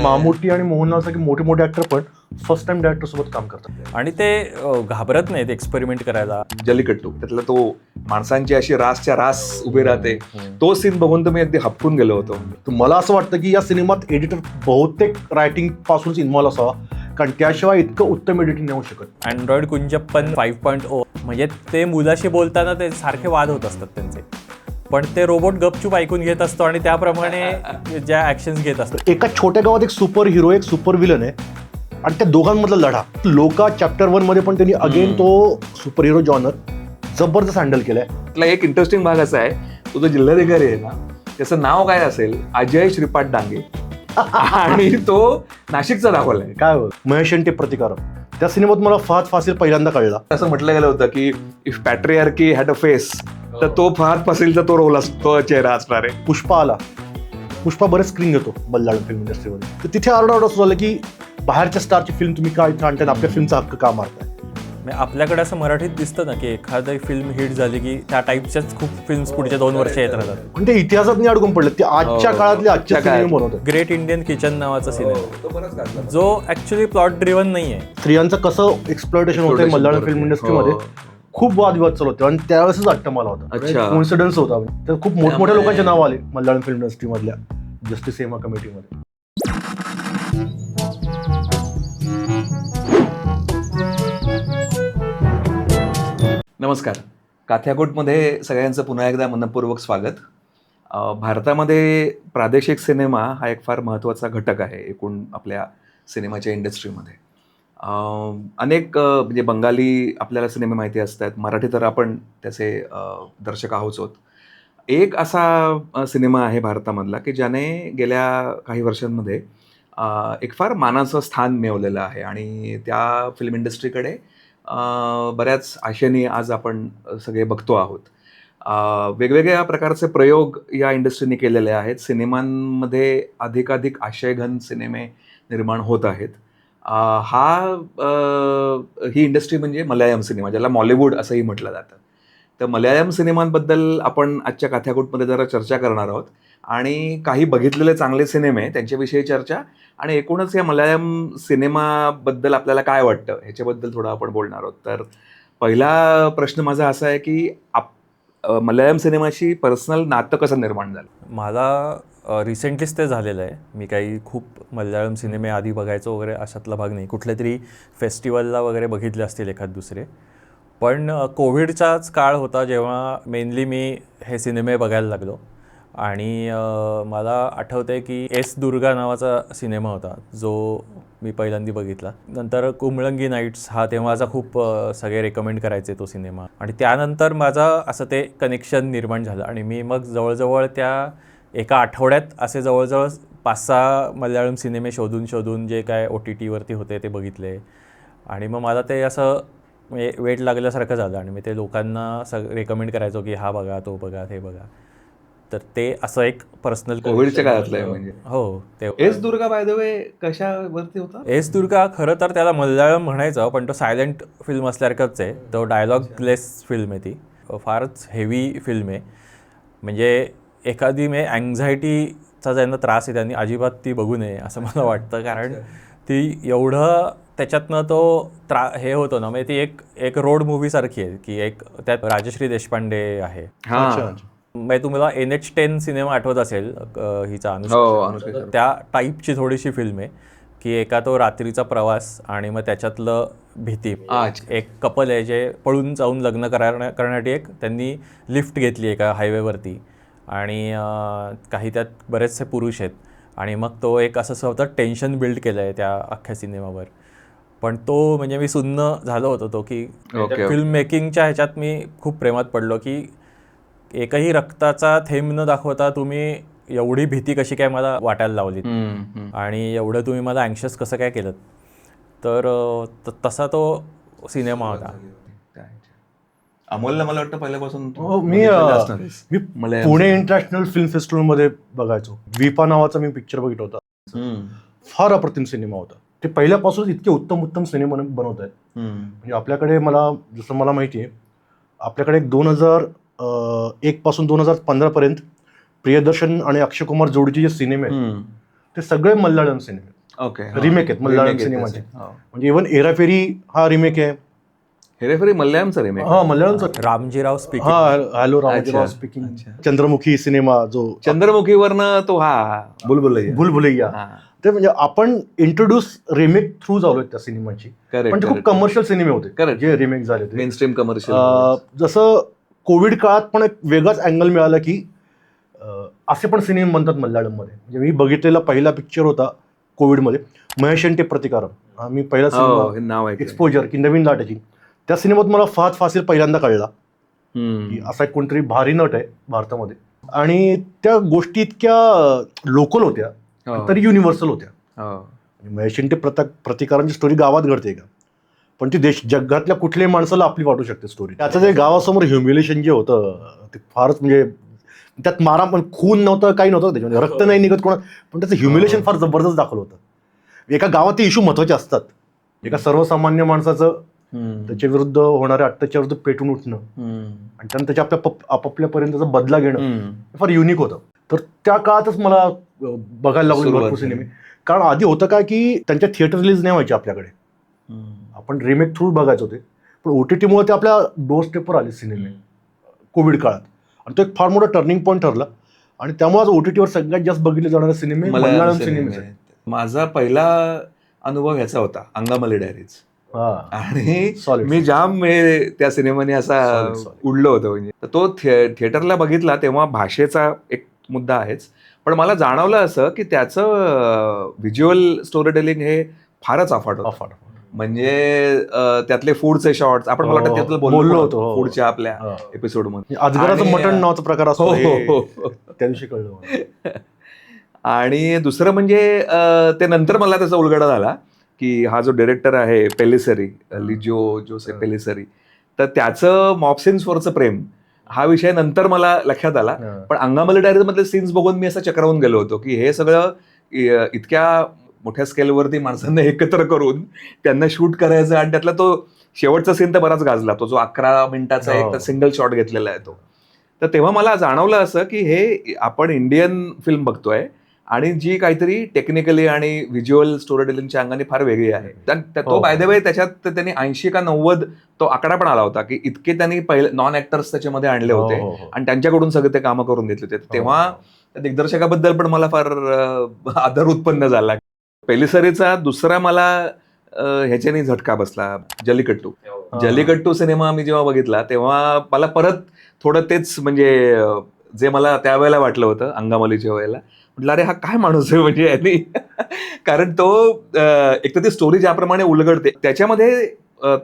मामुटी आणि मोहनलाल सारखे मोठे मोठे ऍक्टर पण फर्स्ट टाइम डायरेक्टर सोबत काम करतात आणि ते घाबरत नाहीत एक्सपेरिमेंट करायला. जल्लीकट्टू त्यातला तो माणसांची अशी रासच्या रास उभी राहते, तो सीन बघून तर मी अगदी हपकून गेलो होतो. तर मला असं वाटतं की या सिनेमात एडिटर बहुतेक रायटिंग पासूनच इन्व्हॉल्व असावा, कारण त्याशिवाय इतकं उत्तम एडिटिंग नाही होऊ शकत. अँड्रॉइड कुंजप्पन 5.0 म्हणजे ते मुलाशी बोलताना ते सारखे वाद होत असतात त्यांचे, पण ते रोबोट गपचूप ऐकून घेत असतो आणि त्याप्रमाणे ज्या ऍक्शन्स घेत असतात. एका छोट्या गावात एक सुपर हिरो एक सुपर विलन आहे आणि त्या दोघांमधला लढा लोका चॅप्टर 1 मध्ये पण त्यांनी अगेन तो सुपर हिरो जॉनर जबरदस्त हँडल केलाय. त्यातला एक इंटरेस्टिंग भाग असा आहे, तो जो जिल्हाधिकारी आहे ना, त्याचं नाव काय असेल, अजय श्रीपाद डांगे, आणि तो नाशिकचा दाखवलाय. काय महेश ते प्रतिकार त्या सिनेमात मला फहद फासिल पहिल्यांदा कळला. असं म्हटलं गेलं होतं की इफ पॅट्रियार्की हॅड अ फेस, तर तो फहद फासिलचा तो रोल तो चेहरा असणार आहे. पुष्पा आला, पुष्पा बरेच स्क्रीन घेतो मल्याळम फिल्म इंडस्ट्रीमध्ये, तर तिथे आरडाओरडा सुरू झालं की बाहेरच्या स्टारची फिल्म तुम्ही काय इथं आणताय, आपल्या फिल्मचा हक्क का मारताय. आपल्याकडे असं मराठीत दिसतं ना की एखादी फिल्म हिट झाली की त्या टाईपच्याच खूप फिल्म्स पुढच्या 2 वर्ष येत राहतात. पण ते इतिहासात नाही अडकून पडले, ते आजच्या काळातले आजच्या सिनेमे बनवतात. ग्रेट इंडियन किचन नावाचा सिनेमा जो ऍक्च्युली प्लॉट ड्रिव्हन नाही आहे. स्त्रियांचं कसं एक्सप्लॉयटेशन होतंय मल्याळम फिल्म इंडस्ट्रीमध्ये खूप वादविवाद चालू होते आणि त्यावेळेसच अट्टा मला होता, कोइन्सिडन्स होता. तर खूप मोठमोठ्या लोकांचे नाव आले मल्याळम फिल्म इंडस्ट्री मधल्या जस्टिस हेमा कमिटीमध्ये. नमस्कार, काथ्याकोटमध्ये सगळ्यांचं पुन्हा एकदा मनपूर्वक स्वागत. भारतामध्ये प्रादेशिक सिनेमा हा एक फार महत्त्वाचा घटक आहे एकूण आपल्या सिनेमाच्या इंडस्ट्रीमध्ये. अनेक म्हणजे बंगाली आपल्याला सिनेमे माहिती असतात, मराठी तर आपण त्याचे दर्शक आहोत. एक असा सिनेमा आहे भारतामधला की ज्याने गेल्या काही वर्षांमध्ये एक फार मानाचं स्थान मिळवलेलं आहे आणि त्या फिल्म इंडस्ट्रीकडे बऱ्याच आशेने आज आपण सगळे बघतो आहोत. वेगवेगळ्या प्रकारचे प्रयोग या इंडस्ट्रीने केलेले आहेत. सिनेमांमध्ये अधिकाधिक आशयघन सिनेमे निर्माण होत आहेत. ही इंडस्ट्री म्हणजे मल्याळम सिनेमा, ज्याला मॉलिवूड असंही म्हटलं जातं. तर मल्याळम सिनेमांबद्दल आपण आजच्या काथ्याकोटमध्ये जरा चर्चा करणार आहोत आणि काही बघितलेले चांगले सिनेमे त्यांच्याविषयी चर्चा, आणि एकूणच या मल्याळम सिनेमाबद्दल आपल्याला काय वाटतं ह्याच्याबद्दल थोडं आपण बोलणार आहोत. तर पहिला प्रश्न माझा असा आहे की मल्याळम सिनेमाशी पर्सनल नातं कसं निर्माण झालं? मला रिसेंटलीच ते झालेलं आहे. मी काही खूप मल्याळम सिनेमे आधी बघायचो वगैरे अशातला भाग नाही. कुठल्या तरी फेस्टिवलला वगैरे बघितले असतील एखाद दुसरे, पण कोविडचाच काळ होता जेव्हा मेनली मी हे सिनेमे बघायला लागलो. आणि मला आठवतं आहे की एस दुर्गा नावाचा सिनेमा होता जो मी पहिल्यांदा बघितला. नंतर कुंबळंगी नाईट्स हा तेव्हाचा खूप सगळे रेकमेंड करायचे तो सिनेमा, आणि त्यानंतर माझं असं ते कनेक्शन निर्माण झालं आणि मी मग जवळजवळ त्या एका आठवड्यात असे जवळजवळ 5-6 मल्याळम सिनेमे शोधून जे काय OTTवरती होते ते बघितले. आणि मग मला ते असं वेट लागल्यासारखं झालं आणि मी ते लोकांना रेकमेंड करायचो की हा बघा, तो बघा, ते बघा. तर ते असं एक पर्सनल कोविडच्या काळातलं आहे म्हणजे. हो, ते S Durga by the way कशावरती होता? एस दुर्गा खरं तर त्याला मल्याळम म्हणायचं, पण तो सायलेंट फिल्म असल्यासारखंच आहे. तो डायलॉगलेस फिल्म आहे. ती फारच हेवी फिल्म आहे. म्हणजे एखादी अँझायटीचा ज्यांना त्रास आहे त्यांनी अजिबात ती बघू नये असं मला वाटतं, कारण ती एवढं त्याच्यातनं तो हे होतं ना, म्हणजे ती एक रोड मूवीसारखी आहे की एक त्यात राजश्री देशपांडे आहे. म्हणजे तुम्हाला NH10 सिनेमा आठवत असेल हिचा अनुष्का, त्या टाईपची थोडीशी फिल्म आहे की एका तो रात्रीचा प्रवास आणि मग त्याच्यातलं भीती. एक कपल आहे जे पळून जाऊन लग्न करण्यासाठी एक त्यांनी लिफ्ट घेतली एका हायवेवरती आणि काही त्यात बरेचसे पुरुष आहेत आणि मग तो एक असं स्वतः टेन्शन बिल्ड केलं आहे त्या अख्ख्या सिनेमावर. पण तो म्हणजे मी सुन्न झालो होतो तो की फिल्म मेकिंगच्या ह्याच्यात मी खूप प्रेमात पडलो की एकही रक्ताचा थेंब न दाखवता तुम्ही एवढी भीती कशी काय मला वाटायला लावली आणि एवढं तुम्ही मला अँक्शस कसं काय केलं. तर तसा तो सिनेमा होता. अमोलला मला वाटतं पहिल्यापासून मी पुणे इंटरनॅशनल फिल्म फेस्टिवलमध्ये बघायचो. विपा नावाचा मी पिक्चर बघितला होता. फार अप्रतिम सिनेमा होता. ते पहिल्यापासूनच इतके उत्तम सिनेमा बनवत आहेत. म्हणजे आपल्याकडे जसं मला माहिती आहे, आपल्याकडे 2001 पासून 2015 पर्यंत प्रियदर्शन आणि अक्षय कुमार जोडीचे जे सिनेमे आहेत ते सगळे मल्याळम सिनेमे ओके रिमेक आहेत मल्याळम सिनेमाचे. म्हणजे इव्हन हेराफेरी हा रिमेक आहे. हेरेफेरी मल्याळमचा रिमेक. हा मल्याळमचा. रामजीराव स्पीकिंग. हा हॅलो रामजीराव स्पीकिंग. चंद्रमुखी सिनेमा जो चंद्रमुखीवरनं तो बुलबुलैया. ते म्हणजे आपण इंट्रोड्यूस रिमेक थ्रू झालोय त्या सिनेमाची. पण ते खूप कमर्शियल सिनेमे होते जे रिमेक झाले होते. Main stream commercial. जसं कोविड काळात पण एक वेगळाच अँगल मिळाला की असे पण सिनेमे बनतात मल्याळममध्ये. म्हणजे मी बघितलेला पहिला पिक्चर होता कोविडमध्ये महेशंटे प्रतिकारम. मी पहिला सिनेमा एक्सपोजर की नवीन लाटाची. त्या सिनेमात मला फहद फासिल पहिल्यांदा कळला की असा एक कोणतरी भारी नट आहे भारतामध्ये. आणि त्या गोष्टी इतक्या लोकल होत्या तरी युनिव्हर्सल होत्या. महेशंटे प्रतिकारांची स्टोरी गावात घडते का, पण ती जगातल्या कुठल्याही माणसाला आपली वाटू शकते स्टोरी. त्याचं जे गावासमोर ह्युमिलेशन जे होतं ते फारच म्हणजे त्यात मारा पण खून नव्हतं काही नव्हतं त्याच्यामध्ये, रक्त नाही निघत कोणा, पण त्याचं ह्युमिलेशन फार जबरदस्त दाखवलं होतं. एका गावात ते इश्यू महत्वाचे असतात. एका सर्वसामान्य माणसाचं त्याच्या विरुद्ध होणाऱ्या अत्याचार विरुद्ध पेटून उठणं आणि त्यानंतर त्याच्या आपापल्यापर्यंतचा बदला घेणं फार युनिक होतं. तर त्या काळातच मला बघायला लागले भरपूर सिनेमे. कारण आधी होतं काय की त्यांच्या थिएटर रिलीज नाही व्हायचे आपल्याकडे, आपण रिमेक थ्रू बघायचे होते. पण OTT मुळे ते आपल्या डोर स्टेपवर आले सिनेमे कोविड काळात. आणि तो एक फार मोठा टर्निंग पॉईंट ठरला. आणि त्यामुळे आज OTT वर सगळ्यात जास्त बघितले जाणारे सिनेमे मल्याळम सिनेमे. माझा पहिला अनुभव ह्याचा होता अंगामली डायरीज. आणि मी जाम त्या सिनेमाने असा उडलो होतो. म्हणजे तर तो थिएटरला बघितला तेव्हा भाषेचा एक मुद्दा आहेच, पण मला जाणवलं असं की त्याचं व्हिज्युअल स्टोरी टेलिंग हे फारच अफाट. म्हणजे त्यातले फूडचे शॉर्ट्स आपण मला वाटतं त्यातलं बोललो होतो फूडच्या आपल्या एपिसोडमध्ये. अजगराचं मटण नावाचा प्रकार असतो त्या दिवशी कळलं. आणि दुसरं म्हणजे ते नंतर मला त्याचा उलगडा झाला की हा जो डिरेक्टर आहे पेलिसरी, लिजो जोसेफ पेलिसरी, तर त्याचं मॉबसिन्सवरचं प्रेम हा विषय नंतर मला लक्षात आला. पण अंगामली डायरीज मधले सीन्स बघून मी असं चक्रावून गेलो होतो की हे सगळं इतक्या मोठ्या स्केलवरती माणसांना एकत्र करून त्यांना शूट करायचं. आणि त्यातला तो शेवटचा सीन तर बराच गाजला, तो जो 11 मिनिटाचा एक सिंगल शॉट घेतलेला आहे तो. तर तेव्हा मला जाणवलं असं की हे आपण इंडियन फिल्म बघतोय आणि जी काहीतरी टेक्निकली आणि व्हिज्युअल स्टोरी टेलिंगच्या अंगाने फार वेगळी आहे. तो बाय द वे त्याच्यात त्यांनी 80 का 90 तो आकडा पण आला होता की इतके त्यांनी पहिले नॉन ऍक्टर्स त्याच्यामध्ये आणले होते आणि त्यांच्याकडून सगळे ते कामं करून घेतले होते. तेव्हा दिग्दर्शकाबद्दल पण मला फार आदर उत्पन्न झाला. पेलिसरीचा दुसरा मला ह्याच्याने झटका बसला जल्लीकट्टू सिनेमा मी जेव्हा बघितला तेव्हा मला परत थोडं तेच म्हणजे जे मला त्यावेळेला वाटलं होतं अंगामलीच्या वेळेला, म्हटलं अरे हा काय माणूस आहे म्हणजे यांनी. कारण तो एक तर ती स्टोरी ज्याप्रमाणे उलगडते त्याच्यामध्ये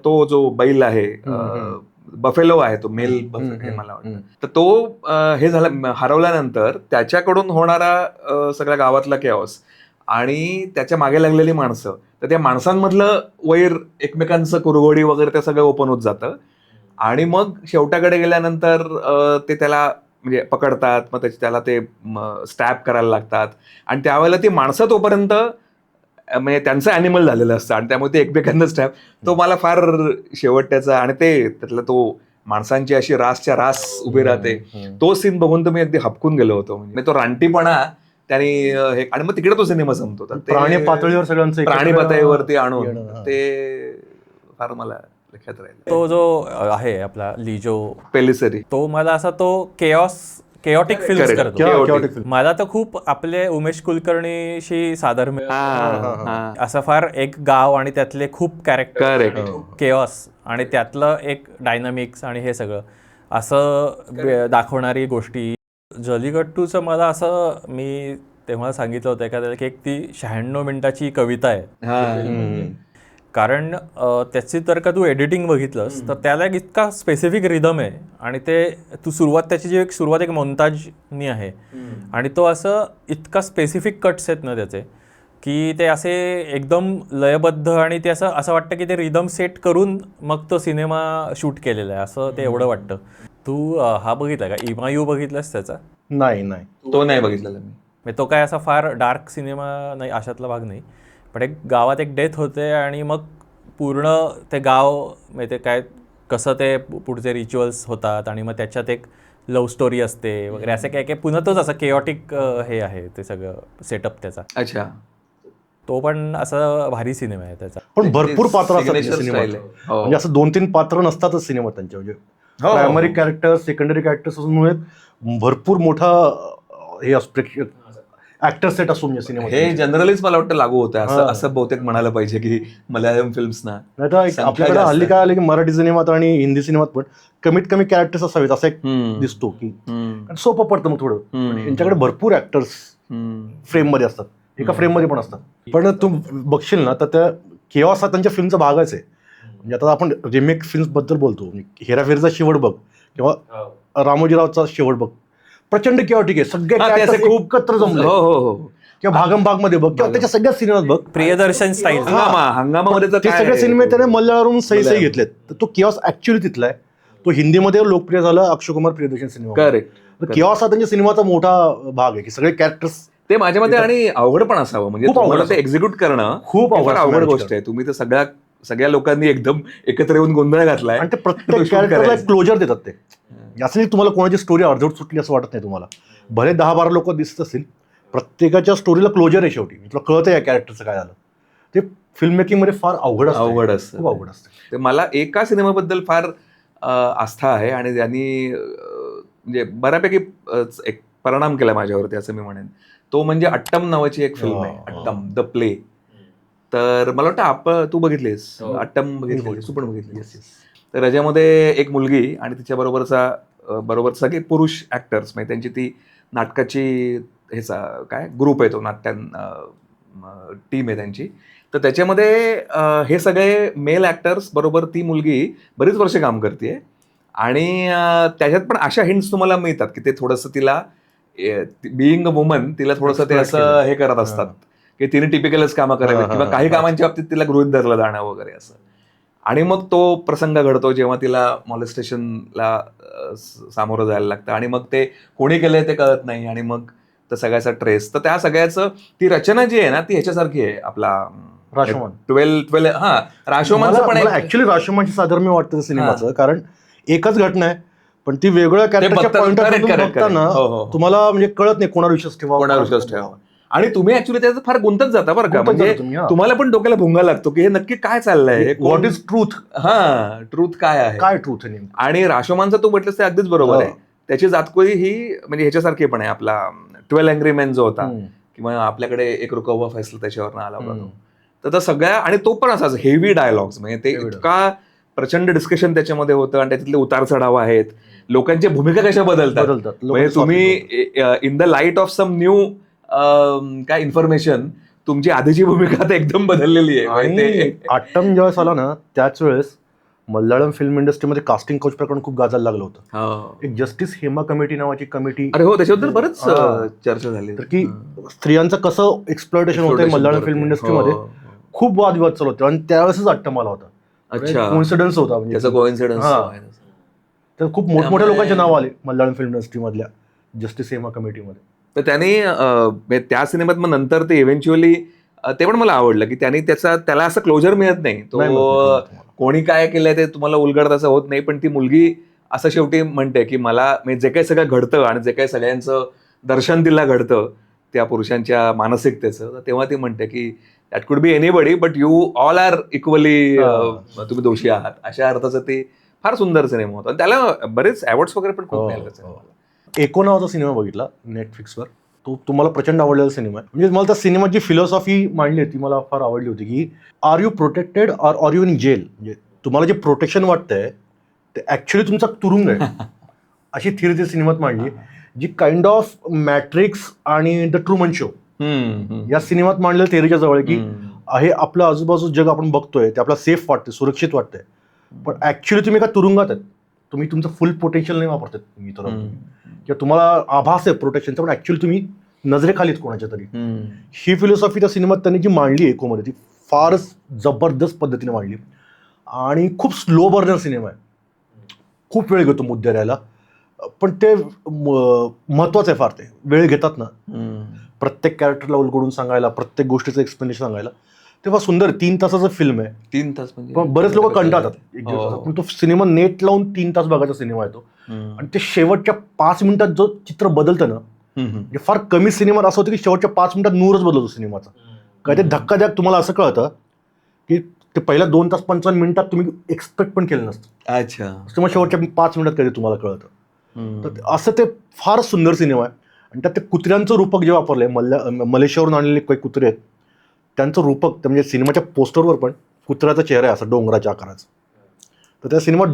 तो जो बैल आहे बफेलो आहे तो मेल बफेलो मला वाटतं, तर तो हे झाला हरवल्यानंतर त्याच्याकडून होणारा सगळ्या गावातला केऑस आणि त्याच्या मागे लागलेली माणसं, तर त्या माणसांमधलं वैर एकमेकांचं कुरघोडी वगैरे ते सगळं ओपन होत जातं. आणि मग शेवटाकडे गेल्यानंतर ते त्याला म्हणजे पकडतात, मग त्याला ते स्टॅप करायला लागतात आणि त्यावेळेला ती माणसं तोपर्यंत म्हणजे त्यांचं ॲनिमल झालेलं असतं आणि त्यामुळे ते एकमेकांना स्टॅप, तो मला फार शेवट त्याचा आणि ते त्यातला तो माणसांची अशी रासच्या रास उभी राहते तो सीन बघून तर मी अगदी हपकून गेलो होतो. म्हणजे तो रानटीपणा त्यांनी हे, आणि मग तिकडे तो सिनेमा संपतो. प्राणी पातळीवर सगळ्यांचं प्राणी पातळीवरती आणून ते फार मला लक्षात राहील. तो जो आहे आपला लिजो पेलिसरी, तो मला असा तो केओटिक फिल्म्स करतो. मला तर खूप आपले उमेश कुलकर्णीशी साधर्म्य असं फार एक गाव आणि त्यातले खूप कॅरेक्टर केओस आणि त्यातलं एक डायनामिक्स आणि हे सगळं असं दाखवणारी गोष्टी. जल्लीकट्टूचं मला असं मी तेव्हा सांगितलं होतं एखाद्याला की एक ती 96 मिनिटाची कविता आहे. कारण त्याची तर का तू एडिटिंग बघितलंस तर त्याला एक इतका स्पेसिफिक रिदम आहे आणि ते तू त्याची जी एक सुरुवात एक मोन्ताजनी आहे आणि तो असं इतका स्पेसिफिक कट्स आहेत ना त्याचे की ते असे एकदम लयबद्ध आणि ते असं वाटतं की ते रिदम सेट करून मग तो सिनेमा शूट केलेला आहे असं ते एवढं वाटतं. तू हा बघितला का इमायू बघितलास त्याचा? नाही तो नाही बघितलेला मी. तो काय असा फार डार्क सिनेमा नाही, अशातला भाग नाही. पण एक गावात एक डेथ होते आणि मग पूर्ण ते गाव म्हणजे काय कसं ते पुढचे रिच्युअल्स होतात आणि मग त्याच्यात एक लव्ह स्टोरी असते वगैरे असं काय काय पुन्हा तोच असं केऑटिक हे आहे ते सगळं सेटअप त्याचा. अच्छा. तो पण असा भारी सिनेमा आहे त्याचा. पण भरपूर पात्र असतात signature सिनेमात. style आहे. हो. म्हणजे असं 2-3 पात्र नसतातच सिनेमात त्यांचे. म्हणजे हो. प्रायमरी कॅरेक्टर, सेकंडरी कॅरेक्टर्स असून भरपूर मोठा हे ऍक्टर सेट असतो म्हणजे सिनेमात. हे जनरलीच मला वाटतं लागू होतं असं असं बहुतेक म्हणायला पाहिजे की मल्याळम फिल्म्सना. नाही तर आपल्याकडे हल्ली काय आलं की मराठी सिनेमात आणि हिंदी सिनेमात पण कमीत कमी कॅरेक्टर्स असावेत असं एक दिसतो की सोपं पडतं मग थोडं. यांच्याकडे भरपूर ऍक्टर्स फ्रेम मध्ये असतात, एका फ्रेम मध्ये पण असतात. पण तू बघशील ना तर त्या केव्हा असा त्यांच्या फिल्मचा भागच आहे. म्हणजे आता आपण रिमेक फिल्म्स बद्दल बोलतो, हेराफेरीचा शेवट बघ किंवा रामोजीरावचा शेवट बघ, प्रचंड केऑटिक आहे. सगळे characters खूप एकत्र जमले. किंवा भागम भाग मध्ये बघ किंवा त्याच्या सगळ्या सिनेमात बघ, प्रियदर्शन स्टाईल. हंगामामध्ये ते सगळे सिनेमे त्याने मल्याळमवरून सही घेतलेत. तर तो किऑस ऍक्च्युअली तिथला आहे. तो हिंदीमध्ये लोकप्रिय झाला अक्षय कुमार प्रियदर्शन सिनेमा. करेक्ट. किऑस हा त्यांच्या सिनेमाचा मोठा भाग आहे की सगळे कॅरेक्टर्स ते माझ्या मते आणि अवघड पण असावं. म्हणजे तुम्हाला ते एक्झिक्यूट करणं खूप अवघड गोष्ट आहे. तुम्ही तर सगळ्या लोकांनी एकदम एकत्र येऊन गोंधळ घातलाय आणि ते प्रत्येक कॅरेक्टरला क्लोजर देतात. ते असं नाही तुम्हाला कोणाची स्टोरी अर्धवट सुटली असं वाटत नाही तुम्हाला. भले 10-12 लोक दिसत असतील, प्रत्येकाच्या स्टोरीला क्लोजर आहे शेवटी. तुला कळतं या कॅरेक्टरचं काय झालं. ते फिल्म मेकिंग मध्ये फार अवघड असतं. खूप अवघड असतं. ते मला एका सिनेमाबद्दल फार आस्था आहे आणि त्यांनी म्हणजे बऱ्यापैकी एक परिणाम केला माझ्यावरती असं मी म्हणेन. तो म्हणजे अट्टम नावाची एक फिल्म आहे, अट्टम द प्ले. तर मला वाटतं तू बघितलीस अट्टम? बघितली तू पण बघितली. तर याच्यामध्ये एक मुलगी आणि तिच्याबरोबर सगळे पुरुष ऍक्टर्स, म्हणजे त्यांची ती नाटकाची ह्याचा काय ग्रुप आहे तो, नाट्य टीम आहे त्यांची. तर त्याच्यामध्ये हे सगळे मेल ऍक्टर्स बरोबर ती मुलगी बरीच वर्ष काम करते. आणि त्याच्यात पण अशा हिंट्स तुम्हाला मिळतात की ते थोडंसं तिला बिईंग अ वुमन तिला थोडंसं ते असं हे करत असतात की तिने टिपिकलच कामं करावी किंवा काही कामांच्या बाबतीत तिला गृहीत धरलं जाणं वगैरे असं. आणि मग तो प्रसंग घडतो जेव्हा तिला मॉलेस्टेशनला सामोरं जायला लागतं आणि मग ते कोणी केलंय ते कळत नाही आणि मग तर सगळ्याचा ट्रेस. तर त्या सगळ्याचं ती रचना जी आहे ना ती ह्याच्यासारखी आहे आपला राशोमन. 12 राशोमनचं पण ऍक्च्युअली राशोमनची साधर्म्य वाटतं सिनेमाचं, कारण एकच घटना आहे पण ती वेगळ्या कॅरेक्टरच्या पॉइंट ऑफ व्ह्यू बघताना तुम्हाला म्हणजे कळत नाही कोणावर विश्वास ठेवावा. आणि तुम्ही ऍक्च्युली त्याचं फार गुंतत जाता बरं का. म्हणजे तुम्हाला पण डोक्याला भुंगा लागतो की हे नक्की काय चाललंय, व्हॉट इज ट्रूथ. ट्रूथ काय आहे, काय ट्रूथ आहे. आणि राशोमानचा तू म्हटलंस ते अगदीच बरोबर आहे. त्याची जातकुळी ही म्हणजे ह्याच्यासारखी पण आहे. आपला 12 अँग्री मेन जो होता किंवा आपल्याकडे एक रुकवा फैसला त्याच्यावर आला होता तर सगळ्या, आणि तो पण असाच हेवी डायलॉग्स, म्हणजे ते इतका प्रचंड डिस्कशन त्याच्यामध्ये होतं आणि त्याच्यातले उतार चढाव आहेत, लोकांच्या भूमिका कशा बदलतात. म्हणजे तुम्ही in the light of some new काय इन्फॉर्मेशन तुमची आधीची भूमिका आता एकदम बदललेली आहे. आणि अट्टम ज्यावेळेस आला ना त्याच वेळेस मल्याळम फिल्म इंडस्ट्रीमध्ये कास्टिंग काउच प्रकरण खूप गाजायला लागलं होतं. एक जस्टिस हेमा कमिटी नावाची कमिटी, अरे हो, त्याच्याबद्दल बरंच चर्चा झाली की स्त्रियांचं कसं एक्सप्लॉयटेशन होतंय मल्याळम फिल्म इंडस्ट्रीमध्ये. खूप वादविवाद चालू होते आणि त्यावेळेसच अट्टम आला होता. कोइन्सिडन्स होता म्हणजे कोइन्सिडन्स. तर खूप मोठमोठ्या लोकांचे नाव आले मल्याळम फिल्म इंडस्ट्रीमधल्या जस्टिस हेमा कमिटीमध्ये. तर त्याने त्या सिनेमात मग नंतर ते इव्हेंच्युअली ते पण मला आवडलं की त्याला असं क्लोजर मिळत नाही. तो कोणी काय केलंय ते तुम्हाला उलगडत असं होत नाही, पण ती मुलगी असं शेवटी म्हणते की मला जे काही सगळं घडतं आणि जे काही सगळ्यांचं दर्शन तिला घडतं त्या पुरुषांच्या मानसिकतेचं, तेव्हा ती म्हणते की that could be anybody but you all are equally, तुम्ही दोषी आहात, अशा अर्थाचं ते फार सुंदर सिनेमा होता. त्याला बरेच अवॉर्ड्स वगैरे पण खूप मिळाले. एको नावाचा सिनेमा बघितला नेटफ्लिक्सवर, तो तुम्हाला प्रचंड आवडलेला सिनेमा आहे. म्हणजे मला त्या सिनेमाची फिलॉसॉफी मांडली होती, मला फार आवडली होती की are you protected or you in jail. म्हणजे तुम्हाला जे प्रोटेक्शन वाटतंय ते ऍक्च्युली तुमचा तुरुंग आहे अशी थिअरी त्या सिनेमात मांडली, जी काइंड ऑफ मॅट्रिक्स आणि द ट्रूमन शो या सिनेमात मांडलेलं थिअरीच्या जवळ की आहे आपलं आजूबाजू जग आपण बघतोय ते आपल्याला सेफ वाटतंय, सुरक्षित वाटतंय, पण ऍक्च्युली तुम्ही एका तुरुंगात आहेत. तुम्ही तुमचं फुल पोटेन्शियल नाही वापरतात तुम्ही तर, किंवा तुम्हाला आभास आहे प्रोटेक्शनचा पण ऍक्च्युअली तुम्ही नजरेखालीत कोणाच्या तरी. ही फिलॉसॉफी त्या सिनेमात त्यांनी जी मांडली एकोमध्ये ती फारच जबरदस्त पद्धतीने मांडली आणि खूप स्लो बर्नर सिनेमा आहे. खूप वेळ घेतो मुद्दे यायला, पण ते महत्वाचं आहे फार. ते वेळ घेतात ना प्रत्येक कॅरेक्टरला उलगडून सांगायला, प्रत्येक गोष्टीचं एक्सप्लेनेशन सांगायला. तेव्हा सुंदर 3 तासाचं फिल्म आहे. 3 तास म्हणजे पण बरेच लोक कंटाळतात एक दिवसात, पण तो सिनेमा नेट लावून 3 तास बघायचा सिनेमा आहे तो. आणि ते शेवटच्या 5 मिनिटात जो चित्र बदलतं ना, म्हणजे फार कमी सिनेमात असं होतं की शेवटच्या 5 मिनिटात नूरच बदलतो सिनेमाचा. काय ते धक्कादायक तुम्हाला असं कळतं की ते पहिल्या 2 तास 55 मिनिटात तुम्ही एक्सपेक्ट पण केलं नसतं. अच्छा. तुम्हाला शेवटच्या 5 मिनिटात कधी तुम्हाला कळतं. तर असं ते फार सुंदर सिनेमा आहे. आणि त्यात ते कुत्र्यांचं रूपक जे वापरलंय, मलेशियावरून आणलेले काही कुत्रे आहेत त्यांचं रूपक, म्हणजे सिनेमाच्या पोस्टरवर पण कुत्र्याचा चेहरा आहे असं डोंगराच्या आकाराचा. तर त्या सिनेमात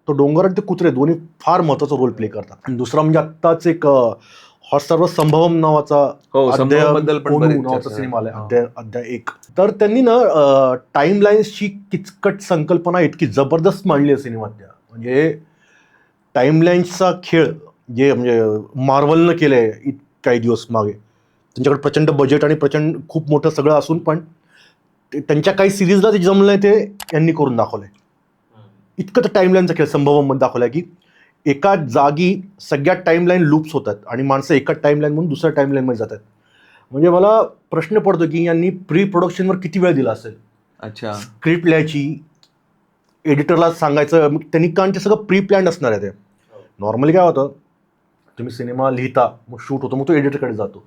तो डोंगर आणि ते कुत्रे दोन्ही फार महत्वाचा रोल प्ले करतात. आणि दुसरा म्हणजे आत्ताच एक हॉटस्टारवर संभवम नावाचा संभवमबद्दल पण बरेच नावाचा सिनेमा आलाय, अध्याय 1. तर त्यांनी ना टाइम लाईन्सची किचकट संकल्पना इतकी जबरदस्त मांडली आहे सिनेमात त्या. म्हणजे टाइम लाईन्सचा खेळ जे म्हणजे मार्वलनं केलंय काही दिवस मागे. त्यांच्याकडे प्रचंड बजेट आणि प्रचंड खूप मोठं सगळं असून पण त्यांच्या काही सिरीजला ते जमलं नाही, ते यांनी करून दाखवलंय. इतकं तर टाईमलाईनचा खेळ संभवमध्ये दाखवलाय की एका जागी सगळ्या टाईमलाईन लूप्स होतात आणि माणसं एका टाईमलाईन म्हणून दुसऱ्या टाईमलाईनमध्ये जातात. म्हणजे मला प्रश्न पडतो की यांनी प्री प्रोडक्शनवर किती वेळ दिला असेल. अच्छा. स्क्रिप्ट लिहायची, एडिटरला सांगायचं, त्यांनी कारण ते सगळं प्री प्लॅन्ड असणार आहे. ते नॉर्मली काय होतं, तुम्ही सिनेमा लिहिता, मग शूट होतो, मग तो एडिटरकडे जातो.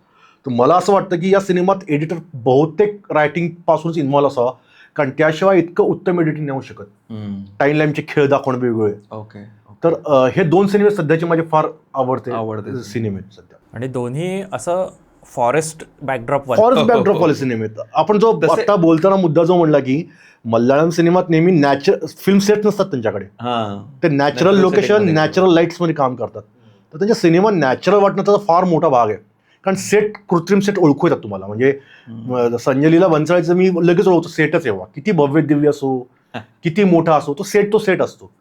तर मला असं वाटतं की या सिनेमात एडिटर बहुतेक रायटिंग पासूनच इन्व्हॉल्व असावा, कारण त्याशिवाय इतकं उत्तम एडिटिंग नाही होऊ शकत. टाईमलाईनचे खेळ दाखवणं वेगवेगळे. ओके. तर हे 2 सिनेमे सध्याचे माझे फार आवडते सिनेमे सध्या. आणि दोन्ही असं फॉरेस्ट बॅकड्रॉप वाले सिनेमे. आपण जो आता बोलताना मुद्दा जो म्हणला की मल्याळम सिनेमात नेहमी फिल्म सेट नसतात त्यांच्याकडे, ते नॅचरल लोकेशन, नॅचरल लाईट्स मध्ये काम करतात. तर त्यांच्या सिनेमा नॅचरल वाटण्याचा फार मोठा भाग आहे. कारण सेट, कृत्रिम सेट ओळखू येतात तुम्हाला. म्हणजे संजय लीला भन्साळीचं मी लगेच ओळखतो, सेटच आहे, किती भव्य दिव्य असो, किती मोठा असो, तो सेट असतो.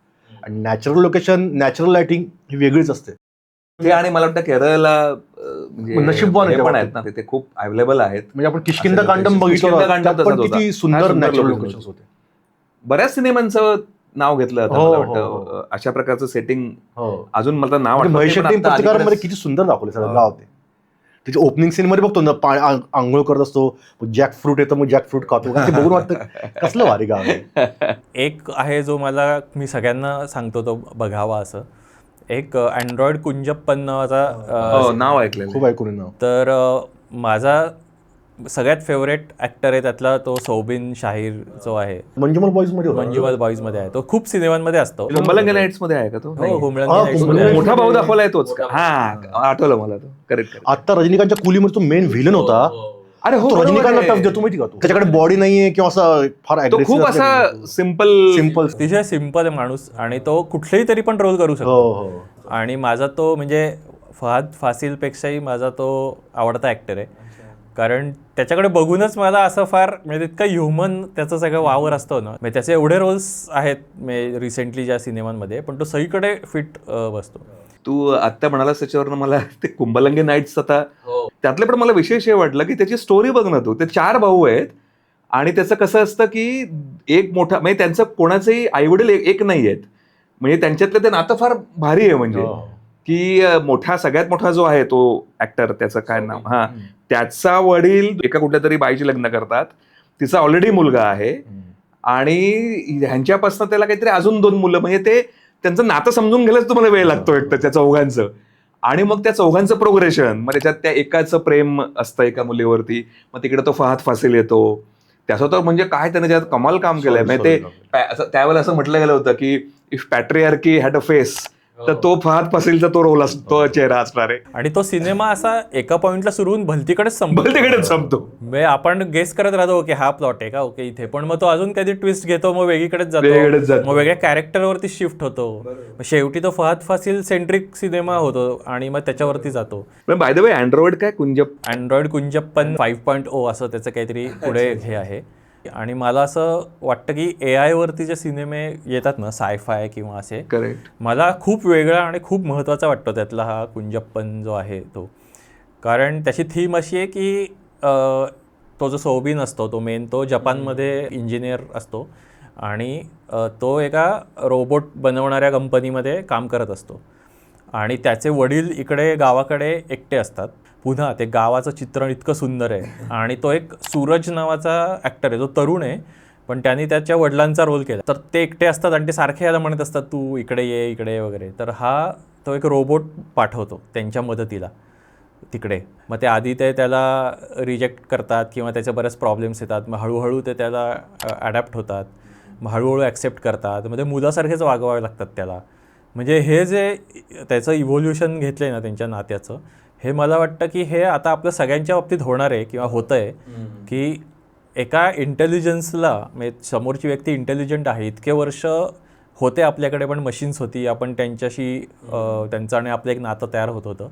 आणि नॅचरल लोकेशन, नॅचरल लाइटिंग ही वेगळीच असते. आणि मला वाटतं केरळला म्हणजे नशीबवान पण आहेत ना, तिथे खूप अवेलेबल आहेत. म्हणजे आपण किष्किंधा कांडम बघितलं, किती सुंदर नॅचरल लोकेशन्स होते. बऱ्याच सिनेमांचं नाव घेतलं मला वाटतं अशा प्रकारचं सेटिंग. अजून मला नाव मध्ये किती सुंदर दाखवले सगळं गाव. ते त्याच्या ओपनिंग सीन मध्ये बघतो ना, आंघोळ करत असतो, जॅक फ्रूट येतं, मग जॅक फ्रूट खातो, ते बघून वाटतं कसलं भारी गाव आहे. एक आहे जो मी सगळ्यांना सांगतो तो बघावा असं, एक अँड्रॉइड कुंजप्पन नावाचा नाव ऐकलं, खूप ऐकून नाव. तर माझा सगळ्यात फेवरेट ऍक्टर आहे त्यातला तो सौबिन शाहीर जो आहे, मंजुमल बॉईज मध्ये आहे. तो खूप सिनेमांमध्ये असतो. हुंबलंगे नाईट्स मध्ये आहे का तो? मोठा भाऊ दाखवलाय तोच का? हा, आठवलं मला तो. करेक्ट. आता रजनीकांतच्या कुलीमध्ये तो मेन व्हिलन होता. अरे हो, रजनीकांतला टफ देतो माहिती का तो. त्याच्याकडे बॉडी नाहीये किंवा असं फार खूप असा सिम्पल अतिशय सिम्पल आहे माणूस, आणि तो कुठलेही तरी पण रोल करू शकतो. आणि माझा तो म्हणजे फहाद फासिल पेक्षाही माझा तो आवडता ऍक्टर आहे. कारण त्याच्याकडे बघूनच मला असं फार म्हणजे इतकं ह्युमन त्याचं सगळं वावर असतो ना. म्हणजे त्याचे एवढे रोल्स आहेत म्हणजे रिसेंटली ज्या सिनेमांमध्ये, पण तो सगळीकडे फिट बसतो. तू आत्ता म्हणालास त्याच्यावरनं मला ते कुंभलंगे नाईट्स, आता त्यातलं पण मला विशेष हे वाटलं की त्याची स्टोरी बघ ना तू. ते 4 भाऊ आहेत आणि त्याचं कसं असतं की एक मोठा, म्हणजे त्यांचं कोणाचंही आईवडील एक नाही आहेत. म्हणजे त्यांच्यातलं ते नातं फार भारी आहे. म्हणजे की सगळ्यात मोठा जो आहे तो ऍक्टर, त्याचं काय नाव, त्याचा वडील एका कुठल्या तरी बाईची लग्न करतात, तिचा ऑलरेडी मुलगा आहे, आणि ह्यांच्यापासून त्याला काहीतरी अजून 2 मुलं. म्हणजे ते त्यांचं नातं समजून घ्यायलाच तुम्हाला वेळ लागतो एक तर त्या चौघांचं. आणि मग त्या चौघांचं प्रोग्रेशन, मग त्याच्यात त्या एकाचं प्रेम असतं एका मुलीवरती, मग तिकडे तो फहाद फासिल येतो. त्याचं तर म्हणजे काय त्याने त्यात कमाल काम केलंय. म्हणजे ते त्यावेळेला असं म्हटलं गेलं होतं की इफ पॅट्रियार्की हॅड अ फेस, तर तो फहाद फासिलचा तो रोल असतो, चेहरा असणार आहे. आणि तो सिनेमा असा एका पॉइंटला सुरू होऊन भलतीकडेच संपतो. म्हणजे आपण गेस करत राहतो ओके हा प्लॉट आहे का, ओके इथे, पण मग तो अजून कधी ट्विस्ट घेतो, मग वेगळीकडेच जातो, मग वेगळ्या कॅरेक्टरवरती शिफ्ट होतो. शेवटी तो फहाद फासिल सेंट्रिक सिनेमा होतो आणि मग त्याच्यावरती जातो. बाय द वे अँड्रॉइड कुंजप्पन 5.0 असं त्याचं काहीतरी पुढे हे आहे. आणि मला असं वाटतं की AI वरती जे सिनेमे येतात ना, सायफाय किंवा असे, करेक्ट, मला खूप वेगळा आणि खूप महत्त्वाचा वाटतो त्यातला हा कुंजप्पन जो आहे तो. कारण त्याची थीम अशी आहे की तो जो सौबिन असतो, तो मेन, तो जपानमध्ये इंजिनियर असतो आणि तो एका रोबोट बनवणाऱ्या कंपनीमध्ये काम करत असतो. आणि त्याचे वडील इकडे गावाकडे एकटे असतात. पुन्हा ते गावाचं चित्रण इतकं सुंदर आहे. आणि तो एक सूरज नावाचा ॲक्टर आहे, जो तरुण आहे, पण त्यांनी त्याच्या वडिलांचा रोल केला. तर ते एकटे असतात आणि ते सारखे याला म्हणत असतात तू इकडे ये वगैरे. तर तो एक रोबोट पाठवतो त्यांच्या मदतीला तिकडे. मग ते आधी त्याला रिजेक्ट करतात किंवा त्याचे बरेच प्रॉब्लेम्स येतात. मग हळूहळू ते त्याला ॲडॅप्ट होतात, मग हळूहळू ॲक्सेप्ट करतात. म्हणजे मुलासारखेच वागवावे लागतात त्याला. म्हणजे हे जे त्याचं इव्होल्युशन घेतलं आहे ना त्यांच्या नात्याचं, हे मला वाटतं की हे आता आपल्या सगळ्यांच्या बाबतीत होणार आहे किंवा होतं आहे. की एका इंटेलिजन्सला, म्हणजे समोरची व्यक्ती इंटेलिजंट आहे, इतके वर्ष होते आपल्याकडे पण मशीन्स होती, आपण त्यांच्याशी त्यांचं आणि आपलं एक नातं तयार होत होतं.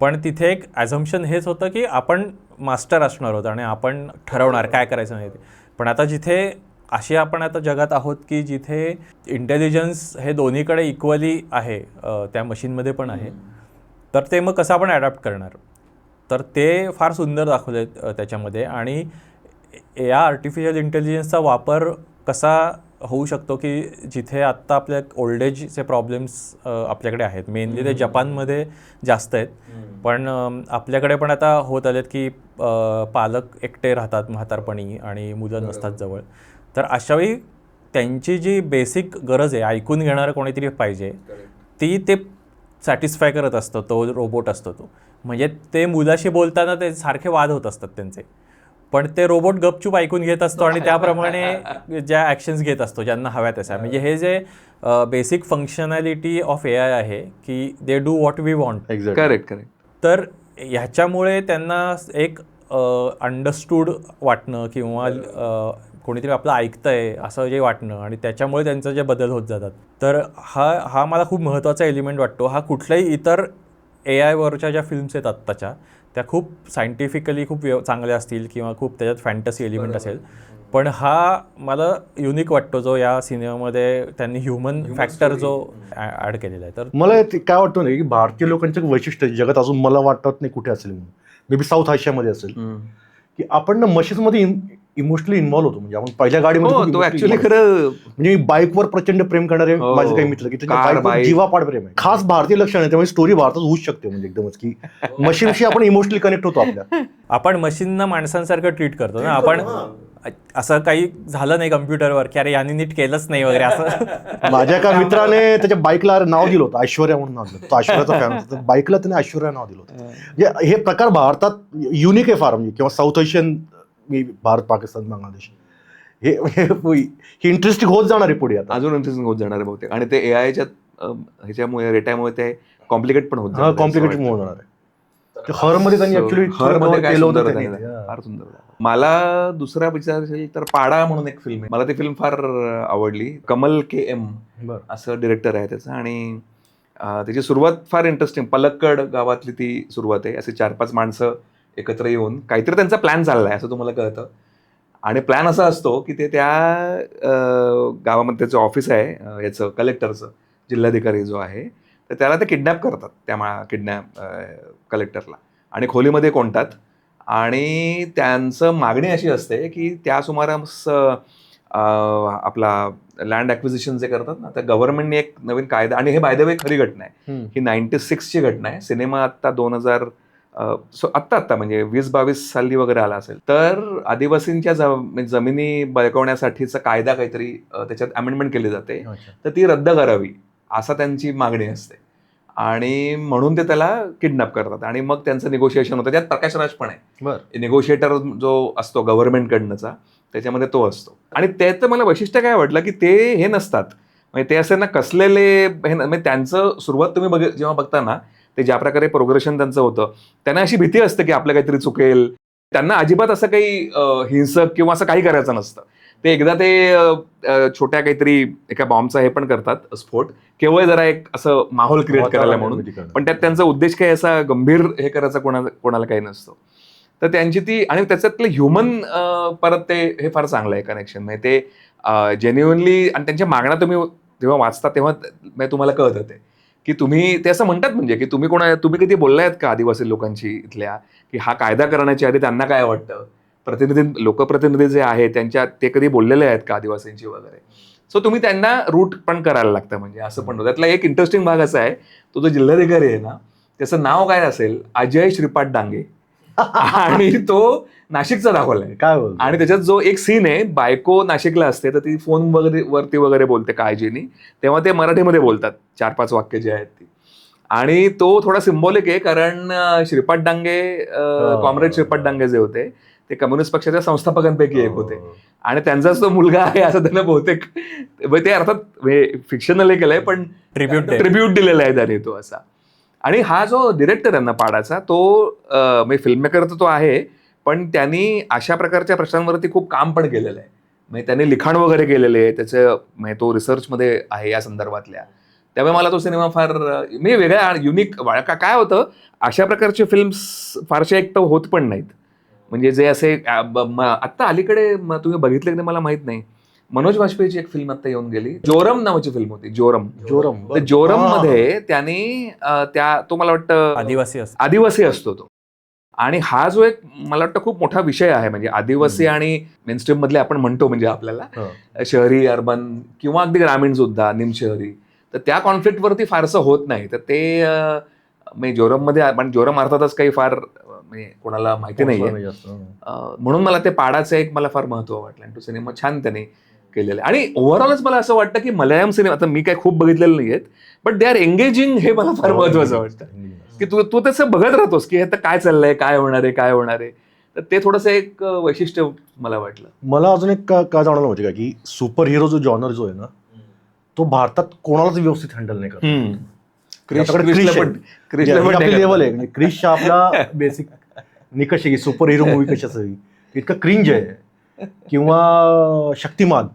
पण तिथे एक ॲझम्पशन हेच होतं की आपण मास्टर असणार आहोत आणि आपण ठरवणार काय करायचं नाही ते. पण आता जिथे आपण आता जगात आहोत की जिथे इंटेलिजन्स हे दोन्हीकडे इक्वली आहे, त्या मशीनमध्ये पण आहे, तर ते मग कसं आपण ॲडॅप्ट करणार. तर ते फार सुंदर दाखवले त्याच्यामध्ये. आणि या आर्टिफिशियल इंटेलिजन्सचा वापर कसा होऊ शकतो की जिथे आत्ता आपल्या ओल्ड एजचे प्रॉब्लेम्स आपल्याकडे आहेत, मेनली ते जपानमध्ये जास्त आहेत, पण आपल्याकडे पण आता होत आलेत की पालक एकटे राहतात म्हातारपणी आणि मुलं नसतात जवळ. तर अशावेळी त्यांची जी बेसिक गरज आहे, ऐकून घेणारं कोणीतरी पाहिजे, ते सॅटिस्फाय करत असतो तो रोबोट असतो तो. म्हणजे ते मुलाशी बोलताना ते सारखे वाद होत असतात त्यांचे, पण ते रोबोट गपचूप ऐकून घेत असतो आणि त्याप्रमाणे ज्या ॲक्शन्स घेत असतो ज्यांना हव्या तशा. म्हणजे हे जे बेसिक फंक्शनॅलिटी ऑफ AI आहे की they do what we want. Correct. तर ह्याच्यामुळे त्यांना एक अंडरस्टूड वाटणं किंवा कोणीतरी आपलं ऐकतंय असं जे वाटणं, आणि त्याच्यामुळे त्यांचं जे बदल होत जातात. तर हा मला खूप महत्त्वाचा एलिमेंट वाटतो. हा कुठल्याही इतर AI वरच्या ज्या फिल्म्स आहेत आत्ताच्या, त्या खूप सायंटिफिकली खूप चांगल्या असतील किंवा खूप त्याच्यात फॅन्टसी एलिमेंट असेल, पण हा मला युनिक वाटतो जो या सिनेमामध्ये त्यांनी ह्युमन फॅक्टर जो ॲड केलेला आहे. तर मला काय वाटतं नाही की भारतीय लोकांचं वैशिष्ट्य जगात अजून मला वाटत नाही कुठे असेल, मे बी साऊथ आशियामध्ये असेल, की आपण ना मशीन्समध्ये इमोशनली इन्व्हॉल्व होतो. म्हणजे आपण पहिल्या गाडीमध्ये तो ऍक्च्युली खरं म्हणजे बाईकवर प्रचंड प्रेम करणारे माझे काही मित्र की त्यांच्या बाईकवर जीवापाड प्रेम आहे. खास भारतीय लक्षण आहे, त्यामुळे स्टोरी भारतात होऊच शकते. म्हणजे एकदमच की मशीनशी आपण इमोशनली कनेक्ट होतो. आपण मशीनना माणसांसारखं ट्रीट करतो ना. आपण असं काही झालं नाही कम्प्युटरवर की अरे यांनी नीट केलंच नाही वगैरे असं. माझ्या एका मित्राने त्याच्या बाईकला नाव दिलं होतं ऐश्वर्या म्हणून नाव दिलं. तो ऐश्वर्याचा फॅन होता, बाईकला त्याने ऐश्वर्या नाव दिलं होतं. म्हणजे हे प्रकार भारतात युनिक आहे फार. म्हणजे किंवा साऊथ एशियन, भारत, पाकिस्तान, बांगलादेश, हे इंटरेस्टिंग होत जाणार आहे पुढे. आता अजून इंटरेस्टिंग होत जाणार आहे बहुतेक. आणि ते AIच्या ह्याच्यामुळे रेट्यामुळे ते कॉम्प्लिकेट पण होत जाणार. कॉम्प्लिकेटेड होणार आहे. हरमध्ये त्यांनी ऍक्च्युली केलं होतं, फार सुंदर. मला दुसरा विचार असेल तर पाडा म्हणून एक फिल्म आहे, मला ती फिल्म फार आवडली. कमल KM असं डिरेक्टर आहे त्याचं. आणि त्याची सुरुवात फार इंटरेस्टिंग, पलक्कड गावातली ती सुरुवात आहे. असे 4-5 माणसं एकत्र येऊन काहीतरी त्यांचा प्लॅन चाललाय असं तुम्हाला कळतं. आणि प्लॅन असा असतो की ते त्या गावामध्ये त्याचं ऑफिस आहे, याचं कलेक्टरचं, जिल्हाधिकारी जो आहे, तर त्याला ते किडनॅप करतात, त्या कलेक्टरला, आणि खोलीमध्ये कोंडतात. आणि त्यांचं मागणी अशी असते की त्या सुमारास आपला लँड ॲक्विजिशन जे करतात ना, त्या गव्हर्नमेंटने एक नवीन कायदा, आणि हे बाय द वे खरी घटना आहे, ही 96ची घटना आहे. सिनेमा आत्ता 2000 आत्ता म्हणजे 20-22 साली वगैरे आला असेल. तर आदिवासींच्या जमिनी बळकवण्यासाठीचा कायदा काहीतरी त्याच्यात अमेंडमेंट केली जाते, तर ती रद्द करावी असा त्यांची मागणी असते. आणि म्हणून ते त्याला किडनॅप करतात आणि मग त्यांचं निगोशिएशन होतं. त्यात प्रकाश राज पण आहे, निगोशिएटर जो असतो गव्हर्नमेंटकडनंचा, त्याच्यामध्ये तो असतो. आणि त्याचं मला वैशिष्ट्य काय वाटलं की ते हे नसतात, म्हणजे ते असे ना कसलेले हे, म्हणजे त्यांचं सुरुवात तुम्ही जेव्हा बघता ना, ते ज्या प्रकारे प्रोग्रेशन त्यांचं होतं, त्यांना अशी भीती असते की आपलं काहीतरी चुकेल. त्यांना अजिबात असं काही हिंसक किंवा असं काही करायचं नसतं. ते एकदा ते छोट्या काहीतरी एका बॉम्बचा हे पण करतात, स्फोट, केवळ जरा एक असं माहोल क्रिएट करायला म्हणून. पण त्यात त्यांचा उद्देश काही असा गंभीर हे करायचा कोणाला काही नसतो. तर त्यांची ती, आणि त्याच्यातलं ह्युमन परत ते हे फार चांगलं आहे कनेक्शन. म्हणजे ते जेन्युअनली, आणि त्यांच्या मागण्या तुम्ही जेव्हा वाचता तेव्हा तुम्हाला कळतं ते की तुम्ही, ते असं म्हणतात म्हणजे की तुम्ही कधी बोललायत का आदिवासी लोकांची इथल्या, की हा कायदा करण्याच्या आधी त्यांना काय वाटतं, लोकप्रतिनिधी जे आहे ते कधी बोललेले आहेत का आदिवासींची वगैरे. सो तुम्ही त्यांना रूट पण करायला लागतं, म्हणजे असं पण. त्यातला एक इंटरेस्टिंग भाग असा आहे, तो जो जिल्हाधिकारी आहे ना, त्याचं नाव काय असेल, अजय श्रीपाद डांगे. आणि तो नाशिकचा दाखवलाय. काय बोल आणि त्याच्यात जो एक सीन आहे, बायको नाशिकला असते तर ती फोन वरती वगैरे बोलते काळजीनी, तेव्हा ते मराठीमध्ये बोलतात 4-5 वाक्य जे आहेत ती. आणि तो थोडा सिम्बॉलिक आहे, कारण श्रीपाद डांगे, कॉम्रेड श्रीपाद डांगे जे होते ते कम्युनिस्ट पक्षाच्या संस्थापकांपैकी एक होते. आणि त्यांचाच तो मुलगा आहे असं त्यांना बहुतेक, ते अर्थात फिक्शनल केलंय पण ट्रिब्यूट दिलेला आहे त्याने तो असा. आणि हा जो डिरेक्टर आहे ना पाडाचा, तो म्हणजे फिल्म मेकर तर तो आहे, पण त्यांनी अशा प्रकारच्या प्रश्नांवरती खूप काम पण केलेलं आहे. म्हणजे त्यांनी लिखाण वगैरे केलेले आहे, त्याचं म्हणजे तो रिसर्चमध्ये आहे या संदर्भातल्या. त्यामुळे मला तो सिनेमा फार म्हणजे वेगळा युनिक. काय होतं, अशा प्रकारचे फिल्म्स फारशा एक तर होत पण नाहीत. म्हणजे जे असे आत्ता अलीकडे तुम्ही बघितले की मला माहित नाही, मनोज वाजपेयीची एक फिल्म आता येऊन गेली, जोरम नावाची फिल्म होती, जोरम. तर जोरम मध्ये त्यांनी तो मला वाटतं आदिवासी असतो तो. आणि हा जो एक मला वाटतं खूप मोठा विषय आहे, म्हणजे आदिवासी आणि मेनस्ट्रीम मधले आपण म्हणतो म्हणजे आपल्याला शहरी, अर्बन किंवा अगदी ग्रामीण सुद्धा, निमशहरी, तर त्या कॉन्फ्लिक्ट वरती फारसं होत नाही. तर ते म्हणजे जोरम मध्ये, पण जोरम अर्थातच काही फार म्हणजे कोणाला माहिती नाहीये, म्हणून मला ते पाडाचं एक मला फार महत्व वाटलं. आणि तो सिनेमा छान त्याने केलेला आहे. आणि ओव्हरऑलच मला असं वाटतं की मल्याळम सिनेमा, आता मी काय खूप बघितलेलं नाहीयेत, बट दे आर एंगेजिंग, हे मला फार महत्वाचं वाटतं. की तू तसं बघत राहतोस की आता काय चाललंय, काय होणार आहे. तर ते थोडंसं एक वैशिष्ट्य मला वाटलं. मला अजून एक काय जाणवलं माहिती का, की सुपर हिरो जो जॉनर जो आहे ना, तो भारतात कोणालाच व्यवस्थित हँडल नाही करत. लेवल आहे, क्रिशचा आपला बेसिक निकष आहे की सुपर हिरो मूवी कशाच इतकं क्रिंज आहे, किंवा शक्तिमान,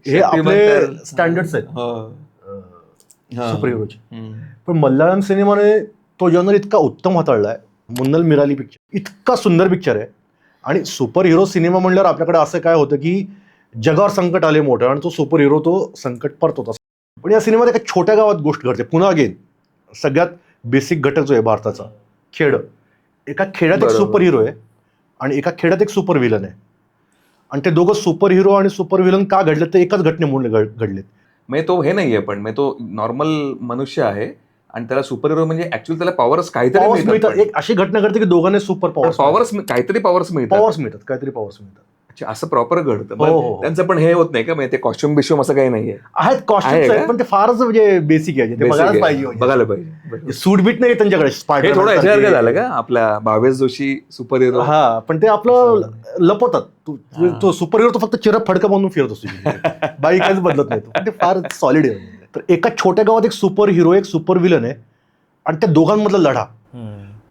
हे आपले स्टँडर्ड्स आहेत सुपर हिरोचे. पण मल्याळम सिनेमाने तो जॉनर इतका उत्तम हाताळलाय. मुन्नल मिराली पिक्चर इतका सुंदर पिक्चर आहे. आणि सुपर हिरो सिनेमा म्हणल्यावर आपल्याकडे असं काय होतं की जगावर संकट आले मोठं आणि तो सुपर हिरो तो संकट परतवतो. पण या सिनेमात एका छोट्या गावात गोष्ट घडते. पुन्हा अगेन सगळ्यात बेसिक घटक जो आहे भारताचा, खेड. एका खेड्यात एक सुपर हिरो आहे आणि एका खेड्यात एक सुपर विलन आहे. आणि ते दोघं सुपर हिरो आणि सुपर विलन का घडले, ते एकाच घटनेमुळे घडलेत. म्हणजे तो हे नाहीये, पण म्हणजे तो नॉर्मल मनुष्य आहे आणि त्याला सुपर हिरो म्हणजे ऍक्च्युअली त्याला पॉवर्स काहीतरी मिळतात. एक अशी घटना घडते की दोघांना सुपर पॉवर्स काहीतरी पॉवर्स मिळतात. अच्छा, असं प्रॉपर घडतं. त्यांचं पण हे होत नाही का, म्हणजे ते कॉस्ट्युम बिश्युम असं काही नाहीये? आहेत कॉस्ट्युम, पण ते फारच म्हणजे बेसिक आहे, बघायला पाहिजे. सूट बीट नाही त्यांच्याकडे. हे थोडं याच्यासारखं झालं का आपल्या भावेश जोशी सुपर हिरो? हा, पण ते आपलं लपवतात. तो सुपर हिरो तो फक्त चिरप फडका बांधून फिरत असतो, बाई काहीच बदलत नाही. तो ते फार सॉलिड आहे. तर एका छोट्या गावात एक सुपर हिरो, एक सुपर विलन आहे आणि त्या दोघांमधला लढा.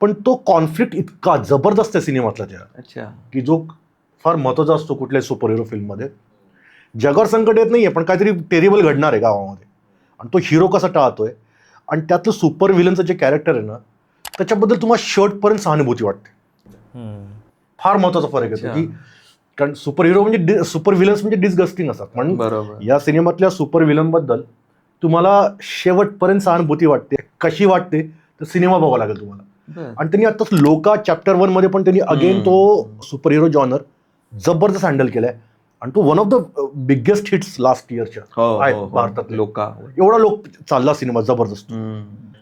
पण तो कॉन्फ्लिक्ट इतका जबरदस्त आहे सिनेमातला त्या, अच्छा, की जो फार महत्वाचा असतो कुठल्याही सुपर हिरो फिल्ममध्ये. जगावर संकट येत नाहीये, पण काहीतरी टेरिबल घडणार आहे गावामध्ये आणि तो हिरो कसा टाळतोय. आणि त्यातलं सुपर विलनचं जे कॅरेक्टर आहे ना, त्याच्याबद्दल तुम्हाला शेवटपर्यंत सहानुभूती वाटते. फार महत्वाचा फरक येतो की, कारण सुपर हिरो म्हणजे सुपर विलन्स म्हणजे डिस्गस्टिंग असतात, म्हणून या सिनेमातल्या सुपर विलन बद्दल तुम्हाला शेवटपर्यंत सहानुभूती वाटते. कशी वाटते तर सिनेमा बघावा लागेल तुम्हाला. आणि त्यांनी आताच लोका चॅप्टर 1 मध्ये पण त्यांनी अगेन तो सुपर हिरो जॉनर जबरदस्त हँडल केलाय. आणि तो one of the biggest hits last इयरच्या आहेत भारतात. लोका एवढा लोक चालला सिनेमा जबरदस्त.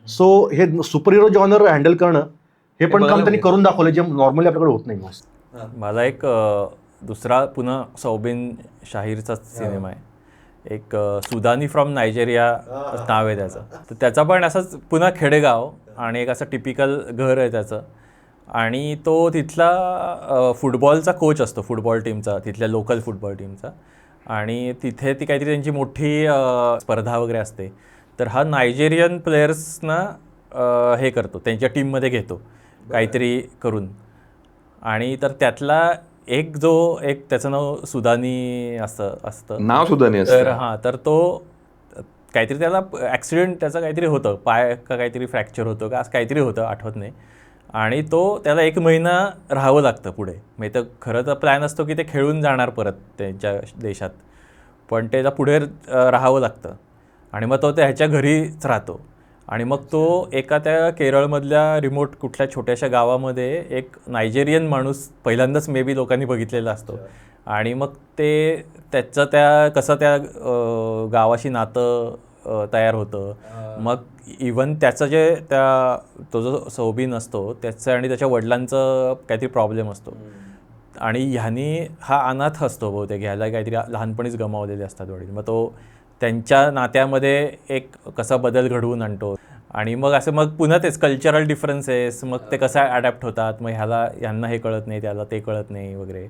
सो हे सुपर हिरो जॉनर हँडल करणं, हे पण काम त्यांनी करून दाखवलं, जे नॉर्मली आपल्याकडे होत नाही. माझा एक दुसरा पुन्हा सौबिन शाहीरचा सिनेमा आहे, एक सुदानी फ्रॉम नायजेरिया नाव आहे त्याचं. तर त्याचा पण असाच पुन्हा खेडेगाव आणि एक असं टिपिकल घर आहे त्याचं. आणि तो तिथला फुटबॉलचा कोच असतो, फुटबॉल टीमचा, तिथल्या लोकल फुटबॉल टीमचा. आणि तिथे ती काहीतरी त्यांची मोठी स्पर्धा वगैरे असते. तर हा नायजेरियन प्लेयर्सना हे करतो, त्यांच्या टीममध्ये घेतो काहीतरी करून. आणि तर त्यातला एक त्याचं नाव सुदानी असतं नाव सुदानी. तर हां, तर तो काहीतरी त्याला ॲक्सिडेंट त्याचं काहीतरी होतं, पाय का काहीतरी फ्रॅक्चर होतं का असं काहीतरी होतं, आठवत नाही. आणि त्याला 1 महिना राहावं लागतं पुढे. म्हणजे तर खरं तर प्लॅन असतो की ते खेळून जाणार परत त्यांच्या देशात, पण त्याला पुढे राहावं लागतं. आणि मग तो ह्याच्या घरीच राहतो. आणि मग तो एका त्या केरळमधल्या रिमोट कुठल्या छोट्याशा गावामध्ये एक नायजेरियन माणूस पहिल्यांदाच मे बी लोकांनी बघितलेला असतो. आणि मग त्याचं कसं त्या गावाशी नातं तयार होतं. मग इवन त्याचं जे तो जो सौबिन असतो त्याचं आणि त्याच्या वडिलांचं काहीतरी प्रॉब्लेम असतो आणि ह्यानी हा अनाथ असतो बहुतेक, ह्याला काहीतरी लहानपणीच गमावलेले असतात वडील, मग तो त्यांच्या नात्यामध्ये एक कसा बदल घडवून आणतो आणि मग असं मग पुन्हा तेच कल्चरल डिफरन्सेस, मग ते कसं अडॅप्ट होतात, मग ह्यांना हे कळत नाही त्याला ते कळत नाही वगैरे,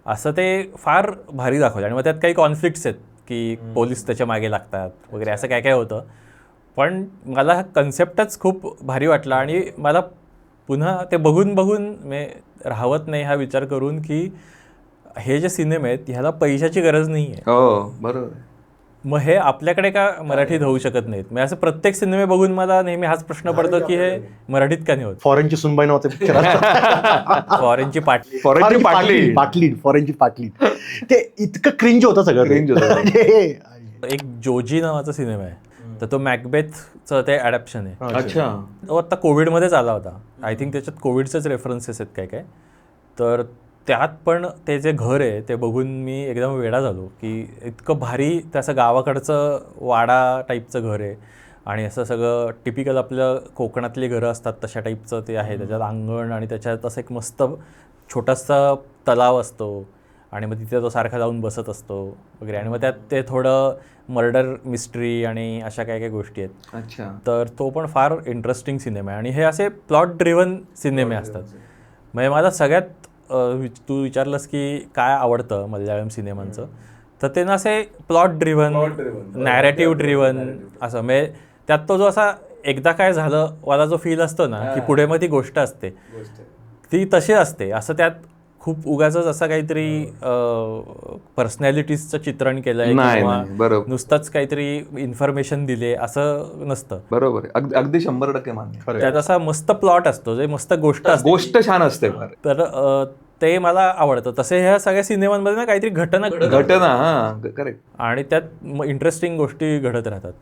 असं ते फार भारी दाखवलं. आणि मग त्यात काही कॉन्फ्लिक्ट्स आहेत की पोलीस त्याच्या मागे लागतात वगैरे, असं काय काय होतं. पण मला हा कन्सेप्टच खूप भारी वाटला आणि मला पुन्हा ते बघून मी राहवत नाही हा विचार करून की हे जे सिनेमे आहेत ह्याला पैशाची गरज नाही आहे. हो बरोबर. मग हे आपल्याकडे का मराठीत होऊ शकत नाहीत? मी असं प्रत्येक सिनेमे बघून मला नेहमी हाच प्रश्न पडतो की हे मराठीत का नाही होत? फॉरेनची सुनबाई नावाचं पिक्चर फॉरेनची पाटली, फॉरेनची पाटली, ते इतकं क्रिंज होतं सगळं. Cringe होतं. एक जोजी नावाचा सिनेमा आहे, तर तो मॅकबेथचं ते ॲडॅप्शन आहे. अच्छा. तो आत्ता कोविडमध्येच आला होता. आय थिंक त्याच्यात कोविडचेच रेफरन्सेस आहेत काय. तर त्यात पण ते जे घर आहे ते बघून मी एकदम वेडा झालो की इतकं भारी त्याचं गावाकडचं वाडा टाईपचं घर आहे आणि असं सगळं टिपिकल आपलं कोकणातली घरं असतात तशा टाईपचं ते आहे. त्याच्यात अंगण आणि त्याच्यात असं एक मस्त छोटासा तलाव असतो आणि मग तिथे तो सारखा जाऊन बसत असतो वगैरे आणि मग त्यात ते थोडं मर्डर मिस्ट्री आणि अशा काय काय गोष्टी आहेत. अच्छा. तर तो पण फार इंटरेस्टिंग सिनेमा आहे आणि हे असे प्लॉट ड्रिव्हन सिनेमे असतात. म्हणजे मला सगळ्यात तू विचारलंस की काय आवडतं मल्याळम सिनेमांचं, तर ते ना असे प्लॉट ड्रिव्हन, नॅरेटिव्ह ड्रिव्हन असं, म्हणजे त्यात तो जो असा एकदा काय झालं वाला जो फील असतो ना की पुढे मग ती गोष्ट असते ती तशी असते. असं त्यात खूप उगाचच असं काहीतरी पर्सनॅलिटीजचं चित्रण केलंय किंवा नुसतंच काहीतरी इन्फॉर्मेशन दिले असं नसतं. बरोबर, अगदी 100% मान्य. त्यात असा मस्त प्लॉट असतो, जे मस्त गोष्ट छान असते. तर ते मला आवडतं. तसे ह्या सगळ्या सिनेमांमध्ये ना काहीतरी घटना करेक्ट आणि त्यात इंटरेस्टिंग गोष्टी घडत राहतात.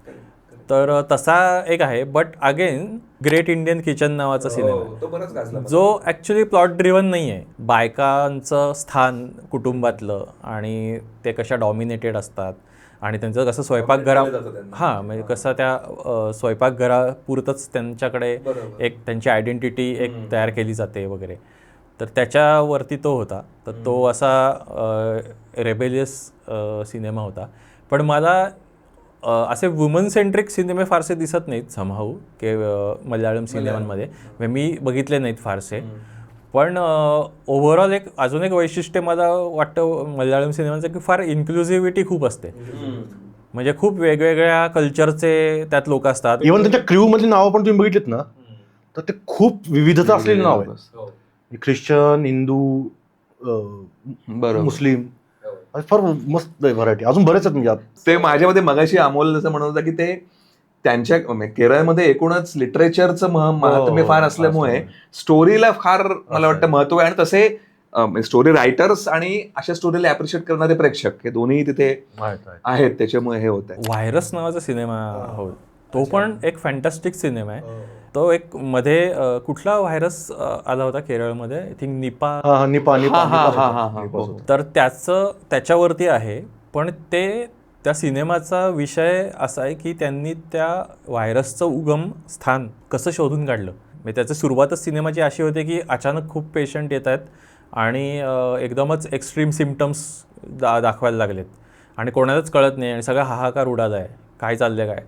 तर तसा एक आहे. But again great Indian kitchen नावाचा सिनेमा जो ॲक्च्युली प्लॉट ड्रिव्हन नाही आहे. बायकांचं स्थान कुटुंबातलं आणि ते कशा डॉमिनेटेड असतात आणि त्यांचं कसं स्वयंपाकघरा म्हणजे कसं त्या स्वयंपाकघरापुरतंच त्यांच्याकडे एक त्यांची आयडेंटिटी एक तयार केली जाते वगैरे. तर त्याच्यावरती तो होता. तर तो असा रेबेलियस सिनेमा होता. पण मला असे वुमन सेंट्रिक सिनेमे फारसे दिसत नाहीत समहाऊ की मल्याळम सिनेमांमध्ये, मी बघितले नाहीत फारसे. पण ओव्हरऑल एक अजून एक वैशिष्ट्य मला वाटतं मल्याळम सिनेमांचं की फार इन्क्लुझिव्हिटी खूप असते. म्हणजे खूप वेगवेगळ्या कल्चरचे त्यात लोक असतात. इव्हन त्यांच्या क्रू मधली नावं पण तुम्ही बघितलीत ना तर ते खूप विविधता असलेली नाव आहे. ख्रिश्चन, हिंदू, मुस्लिम, फार मस्त व्हरायटी. अजून बरेच आहेत. म्हणजे ते माझ्यामध्ये मगाशी अमोल असं म्हणत होता की ते त्यांच्या केरळमध्ये एकूणच लिटरेचरचं महात्म्य फार असल्यामुळे स्टोरीला फार मला वाटतं महत्व आहे. आणि तसे स्टोरी रायटर्स आणि अशा स्टोरीला अप्रिशिएट करणारे प्रेक्षक हे दोन्ही तिथे आहेत. त्याच्यामुळे हे होत आहे. व्हायरस नावाचा सिनेमा हो, तो पण एक फॅन्टॅस्टिक सिनेमा आहे. तो एक मध्ये कुठला व्हायरस आला होता केरळमध्ये, आय थिंक निपा. तर त्याच्यावरती आहे. पण त्या सिनेमाचा विषय असा आहे की त्यांनी त्या व्हायरसचं उगम स्थान कसं शोधून काढलं. म्हणजे त्याचं सुरुवातच सिनेमाची अशी होते की अचानक खूप पेशंट येत आहेत आणि एकदमच एक्स्ट्रीम सिम्पटम्स दाखवायला लागलेत आणि कोणालाच कळत नाही आणि सगळा हाहाकार उडाला आहे, काय चाललं काय.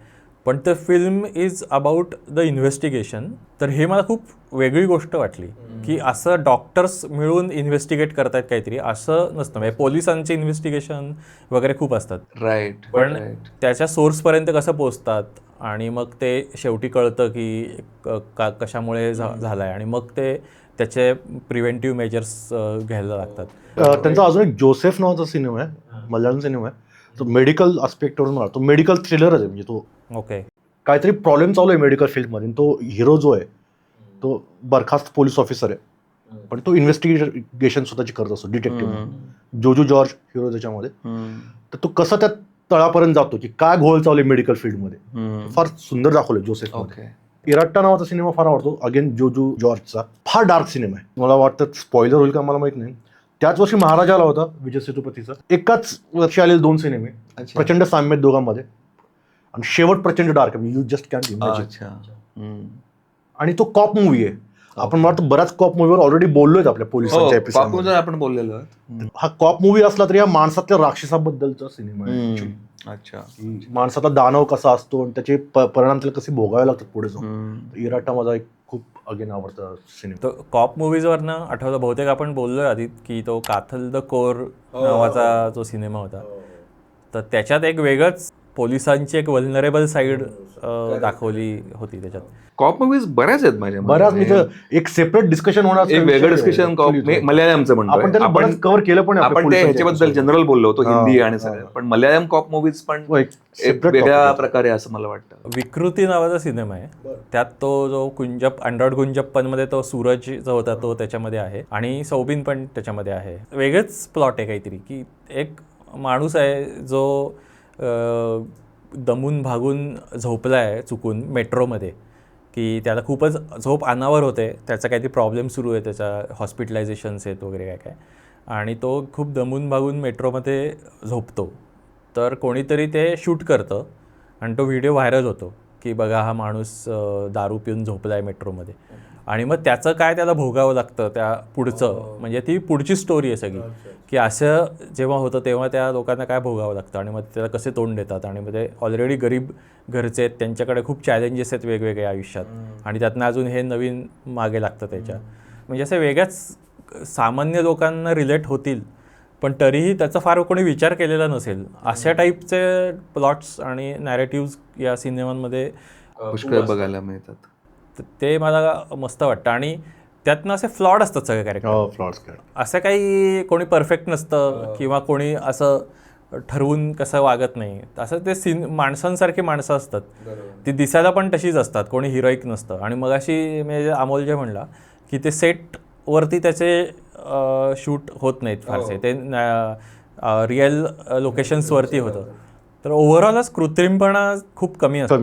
पण ते film is about the investigation. तर हे मला खूप वेगळी गोष्ट वाटली की असं डॉक्टर्स मिळून इन्व्हेस्टिगेट करतायत काहीतरी, असं नसतं. म्हणजे पोलिसांचे इन्व्हेस्टिगेशन वगैरे खूप असतात. राईट. पण त्याच्या सोर्सपर्यंत कसं पोहोचतात आणि मग ते शेवटी कळतं की कशामुळे झालंय आणि मग ते त्याचे प्रिव्हेंटिव्ह मेजर्स घ्यायला लागतात. त्यांचा अजून एक जोसेफ नावाचा सिनेमा आहे, मल्याळम सिनेमा आहे. तो मेडिकल आस्पेक्टवरून मला, तो मेडिकल थ्रिलरच आहे. म्हणजे तो ओके काहीतरी प्रॉब्लेम चालू आहे मेडिकल फील्डमध्ये. तो हिरो जो आहे तो बरखास्त पोलीस ऑफिसर आहे, पण तो इन्व्हेस्टिगेशन स्वतःची करत असतो, डिटेक्टिव्ह. जोजू जॉर्ज हिरो त्याच्यामध्ये. तर तो कसा त्या तळापर्यंत जातो की काय घोळ चालू आहे मेडिकल फील्डमध्ये, फार सुंदर दाखवलं जोसेफ. इराट्टा नावाचा सिनेमा फार आवडतो, अगेन जोजू जॉर्जचा. फार डार्क सिनेमा आहे. मला वाटतं स्पॉइलर होईल का मला माहित नाही. त्याच वर्षी महाराजाला होता विजय सेतुपतीचा. एकाच वर्षी आलेले 2 सिनेमे, प्रचंड साम्य दोघांमध्ये. आणि शेवट प्रचंड डार्क आहे, यू जस्ट कॅन्ट इमॅजिन. अच्छा. आणि तो कॉप मूवी आहे. आपण मला बऱ्याच कॉप मूवीवर ऑलरेडी बोललोय आपल्या पोलिसांच्या एपिसोड. आपण बोललेलो आहोत. हा कॉप मूवी असला तरी या माणसातल्या राक्षसाबद्दलचा सिनेमा आहे. अच्छा. माणसाचा दानव कसा असतो आणि त्याचे परिणाम त्याला कसे भोगावे लागतात पुढे जाऊन. इराटा माझा एक खूप अगेन आवडता सिनेमा. तो कॉप मूवीजवरनं आठवलं, बहुतेक आपण बोललोय आधी की तो काथल द कोर नावाचा जो सिनेमा होता, तर त्याच्यात एक वेगळंच पोलिसांची एक वल्नरेबल साईड दाखवली होती त्याच्यात. कॉप मूवीज बऱ्याच आहेत माझ्या बऱ्याच. मी तर एक सेपरेट डिस्कशन होणार, एक वेगळं डिस्कशन कॉप मल्याळमचं म्हणतो आपण त्याला बरंच कव्हर केलं पण आपण ते ह्याच्याबद्दल जनरल बोललो होतो, हिंदी आणि सगळं, पण मल्याळम कॉप मूवीज पण एक वेगळ्या प्रकारे असं मला वाटतं. विकृती नावाचा सिनेमा आहे, त्यात तो जो कुंजप अंडर गुंजप्पनमध्ये तो सूरज जो होता तो त्याच्यामध्ये आहे आणि सौबिन पण त्याच्यामध्ये आहे. वेगळंच प्लॉट आहे काहीतरी, की एक माणूस आहे जो दमून भागून झोपला आहे चुकून मेट्रोमध्ये, की त्याला खूपच झोप अनावर होते, त्याचा काहीतरी प्रॉब्लेम सुरू आहे, त्याचा हॉस्पिटलायझेशन्स आहेत वगैरे काय काय, आणि तो खूप दमून भागून मेट्रोमध्ये झोपतो. तर कोणीतरी ते शूट करतं आणि तो व्हिडिओ व्हायरल होतो की बघा हा माणूस दारू पिऊन झोपला आहे मेट्रोमध्ये. आणि मग त्याचं काय त्याला भोगावं लागतं त्या पुढचं, म्हणजे ती पुढची स्टोरी आहे सगळी, की असं जेव्हा होतं तेव्हा त्या लोकांना काय भोगावं लागतं आणि मग त्याला कसे तोंड देतात. आणि मग ते ऑलरेडी गरीब घरचे आहेत, त्यांच्याकडे खूप चॅलेंजेस आहेत वेगवेगळे आयुष्यात, आणि त्यातनं अजून हे नवीन मागे लागतं त्याच्या. म्हणजे असं वेगळ्याच सामान्य लोकांना रिलेट होतील, पण तरीही त्याचा फार कोणी विचार केलेला नसेल अशा टाईपचे प्लॉट्स आणि नॅरेटिव्ज या सिनेमांमध्ये पुष्कळ बघायला मिळतात. ते मला मस्त वाटतं. आणि त्यातनं असे फ्लॉड असतात सगळे कॅरेक्टर. असं काही कोणी परफेक्ट नसतं किंवा कोणी असं ठरवून कसं वागत नाही. असं ते माणसांसारखी माणसं असतात, ती दिसायला पण तशीच असतात, कोणी हिरोईक नसतं. आणि मग अशी म्हणजे अमोल जे म्हणला की ते सेटवरती त्याचे शूट होत नाहीत फारसे, ते रिअल लोकेशन्सवरती होतं. तर ओव्हरऑलच कृत्रिमपणा खूप कमी असतो.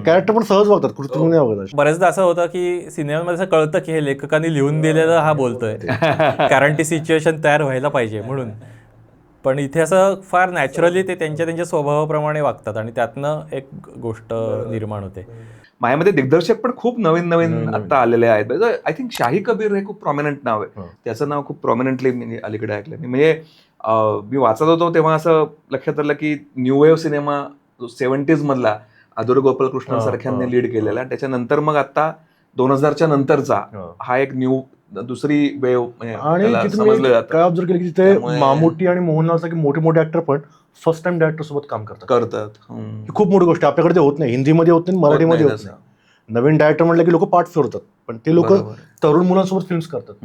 कॅरेक्टर पण सहज बघतात, कृत्रिम नाही बघतात. बऱ्याचदा असं होतं की सिनेमामध्ये असं कळतं की हे लेखकांनी लिहून दिलेलं हा बोलतोय, कारण ती सिच्युएशन तयार व्हायला पाहिजे म्हणून. पण इथे असं फार नॅचरली ते त्यांच्या स्वभावाप्रमाणे वागतात आणि त्यातनं एक गोष्ट निर्माण होते. माझ्यामध्ये दिग्दर्शक पण खूप नवीन नवीन आता आलेले आहेत. आय थिंक शाही कबीर हे खूप प्रॉमिनंट नाव आहे, त्याचं नाव खूप प्रॉमिनंटली मी अलीकडे ऐकलं. म्हणजे मी वाचत होतो तेव्हा असं लक्षात आलं की न्यू वेव्ह सिनेमा 70s मधला आदुर्य गोपालकृष्णन सारख्यांनी लीड केलेला, त्याच्यानंतर मग आता 2000च्या नंतरचा हा एक दुसरी वेव्ह. आणि काय ऑब्झर्व केलं की तिथे मामुटी आणि मोहनलाल सारखे मोठे मोठे ऍक्टर पण फर्स्ट टाइम डायरेक्टर सोबत काम करतात. ही खूप मोठी गोष्ट. आपल्याकडे ते होत नाही, हिंदीमध्ये होत नाही, मराठीमध्ये होत नाही. नवीन डायरेक्टर म्हटलं की लोक पाठ फिरतात, पण ते लोक तरुण मुलांसोबत फिल्म्स करतात.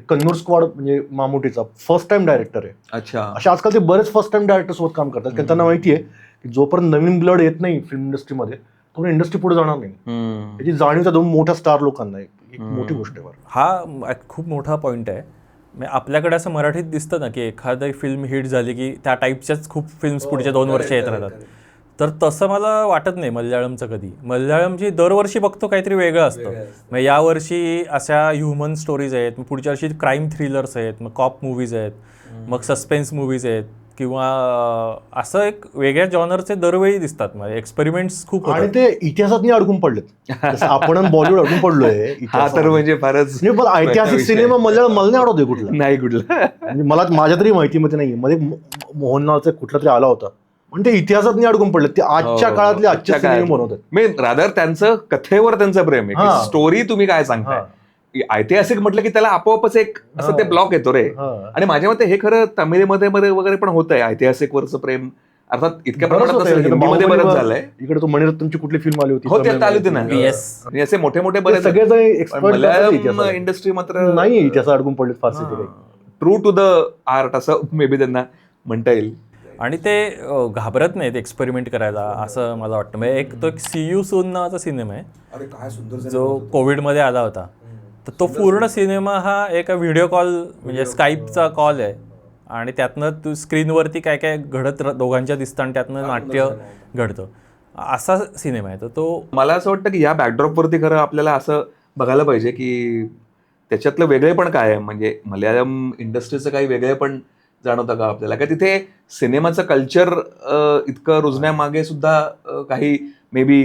कन्नूर स्क्वॉड म्हणजे मामुटीचा फर्स्ट टाइम डायरेक्टर आहे. अच्छा. अशा आजकाल ते बरेच फर्स्ट टाइम डायरेक्टर सोबत काम करतात, कारण त्यांना माहिती आहे की जोपर्यंत नवीन ब्लड येत नाही फिल्म इंडस्ट्रीमध्ये तोपर्यंत इंडस्ट्री पुढे जाणार नाही. याची जाणीव त्या दोन मोठ्या स्टार लोकांना आहे. एक मोठी गोष्ट आहे. हा खूप मोठा पॉईंट आहे. आपल्याकडे असं मराठीत दिसतं ना की एखादी फिल्म हिट झाली की त्या टाईपच्याच खूप फिल्म्स पुढच्या 2 वर्ष येत राहतात. तर तसं मला वाटत नाही मल्याळमचं कधी. मल्याळमची दरवर्षी बघतो काहीतरी वेगळं असतं. मग यावर्षी अशा ह्युमन स्टोरीज आहेत, मग पुढच्या वर्षी क्राईम थ्रिलर्स आहेत, मग कॉप मूवीज आहेत, मग सस्पेन्स मूवीज आहेत, किंवा असं एक वेगळ्या जॉनरचे दरवेळी दिसतात. मला एक्सपेरिमेंट्स खूप. आणि ते इतिहासात अडकून पडलेत. आपण बॉलिवूड अडकून पडलोय. तर म्हणजे फारच ऐतिहासिक सिनेमा मला नाही आवडतोय कुठला. नाही कुठला म्हणजे मला माझ्या तरी माहितीमध्ये नाही. मध्ये मोहनलालचा कुठला तरी आला होता, पण ते इतिहासात नाही अडकून पडले. ते आजच्या काळातले आजच्या सिनेमे बनवतात. मी रादर त्यांचं कथेवर त्यांचं प्रेम आहे. स्टोरी तुम्ही काय सांगताय. ऐतिहासिक म्हटलं की त्याला आपोआपच एक असं ते ब्लॉक येतो रे. आणि माझ्या मते हे खरं तमिळमध्ये वगैरे पण होत आहे ऐतिहासिक वरचं प्रेम. अर्थात इतक्या प्रमाणात हिंदीमध्ये बरंच झालंय. इकडे तो मणिरत्नमची कुठली फिल्म आली होती, हो त्यात आली होती ना. असे मोठे मोठे बरेच मल्याळम इंडस्ट्री मात्र नाही इतिहासात अडकून पडले फारसे. ट्रू टू द आर्ट असं मे बी त्यांना म्हणता येईल. आणि ते घाबरत नाहीत एक्सपेरिमेंट करायला असं मला वाटतं. म्हणजे एक सी यू सून नावाचा सिनेमा आहे जो कोविडमध्ये आला होता. तर तो पूर्ण सिनेमा हा एका व्हिडिओ कॉल म्हणजे स्काईपचा कॉल आहे, आणि त्यातनं तू स्क्रीनवरती काय काय घडत दोघांच्या दिसतं आणि त्यातनं नाट्य घडतं, असा सिनेमा आहे. तर तो मला असं वाटतं की ह्या बॅकड्रॉपवरती खरं आपल्याला असं बघायला पाहिजे की त्याच्यातलं वेगळे पण काय आहे. म्हणजे मल्याळम इंडस्ट्रीचं काही वेगळे पण जाणवतं का आपल्याला? का तिथे सिनेमाचं कल्चर इतकं रुजण्यामागे सुद्धा काही मे बी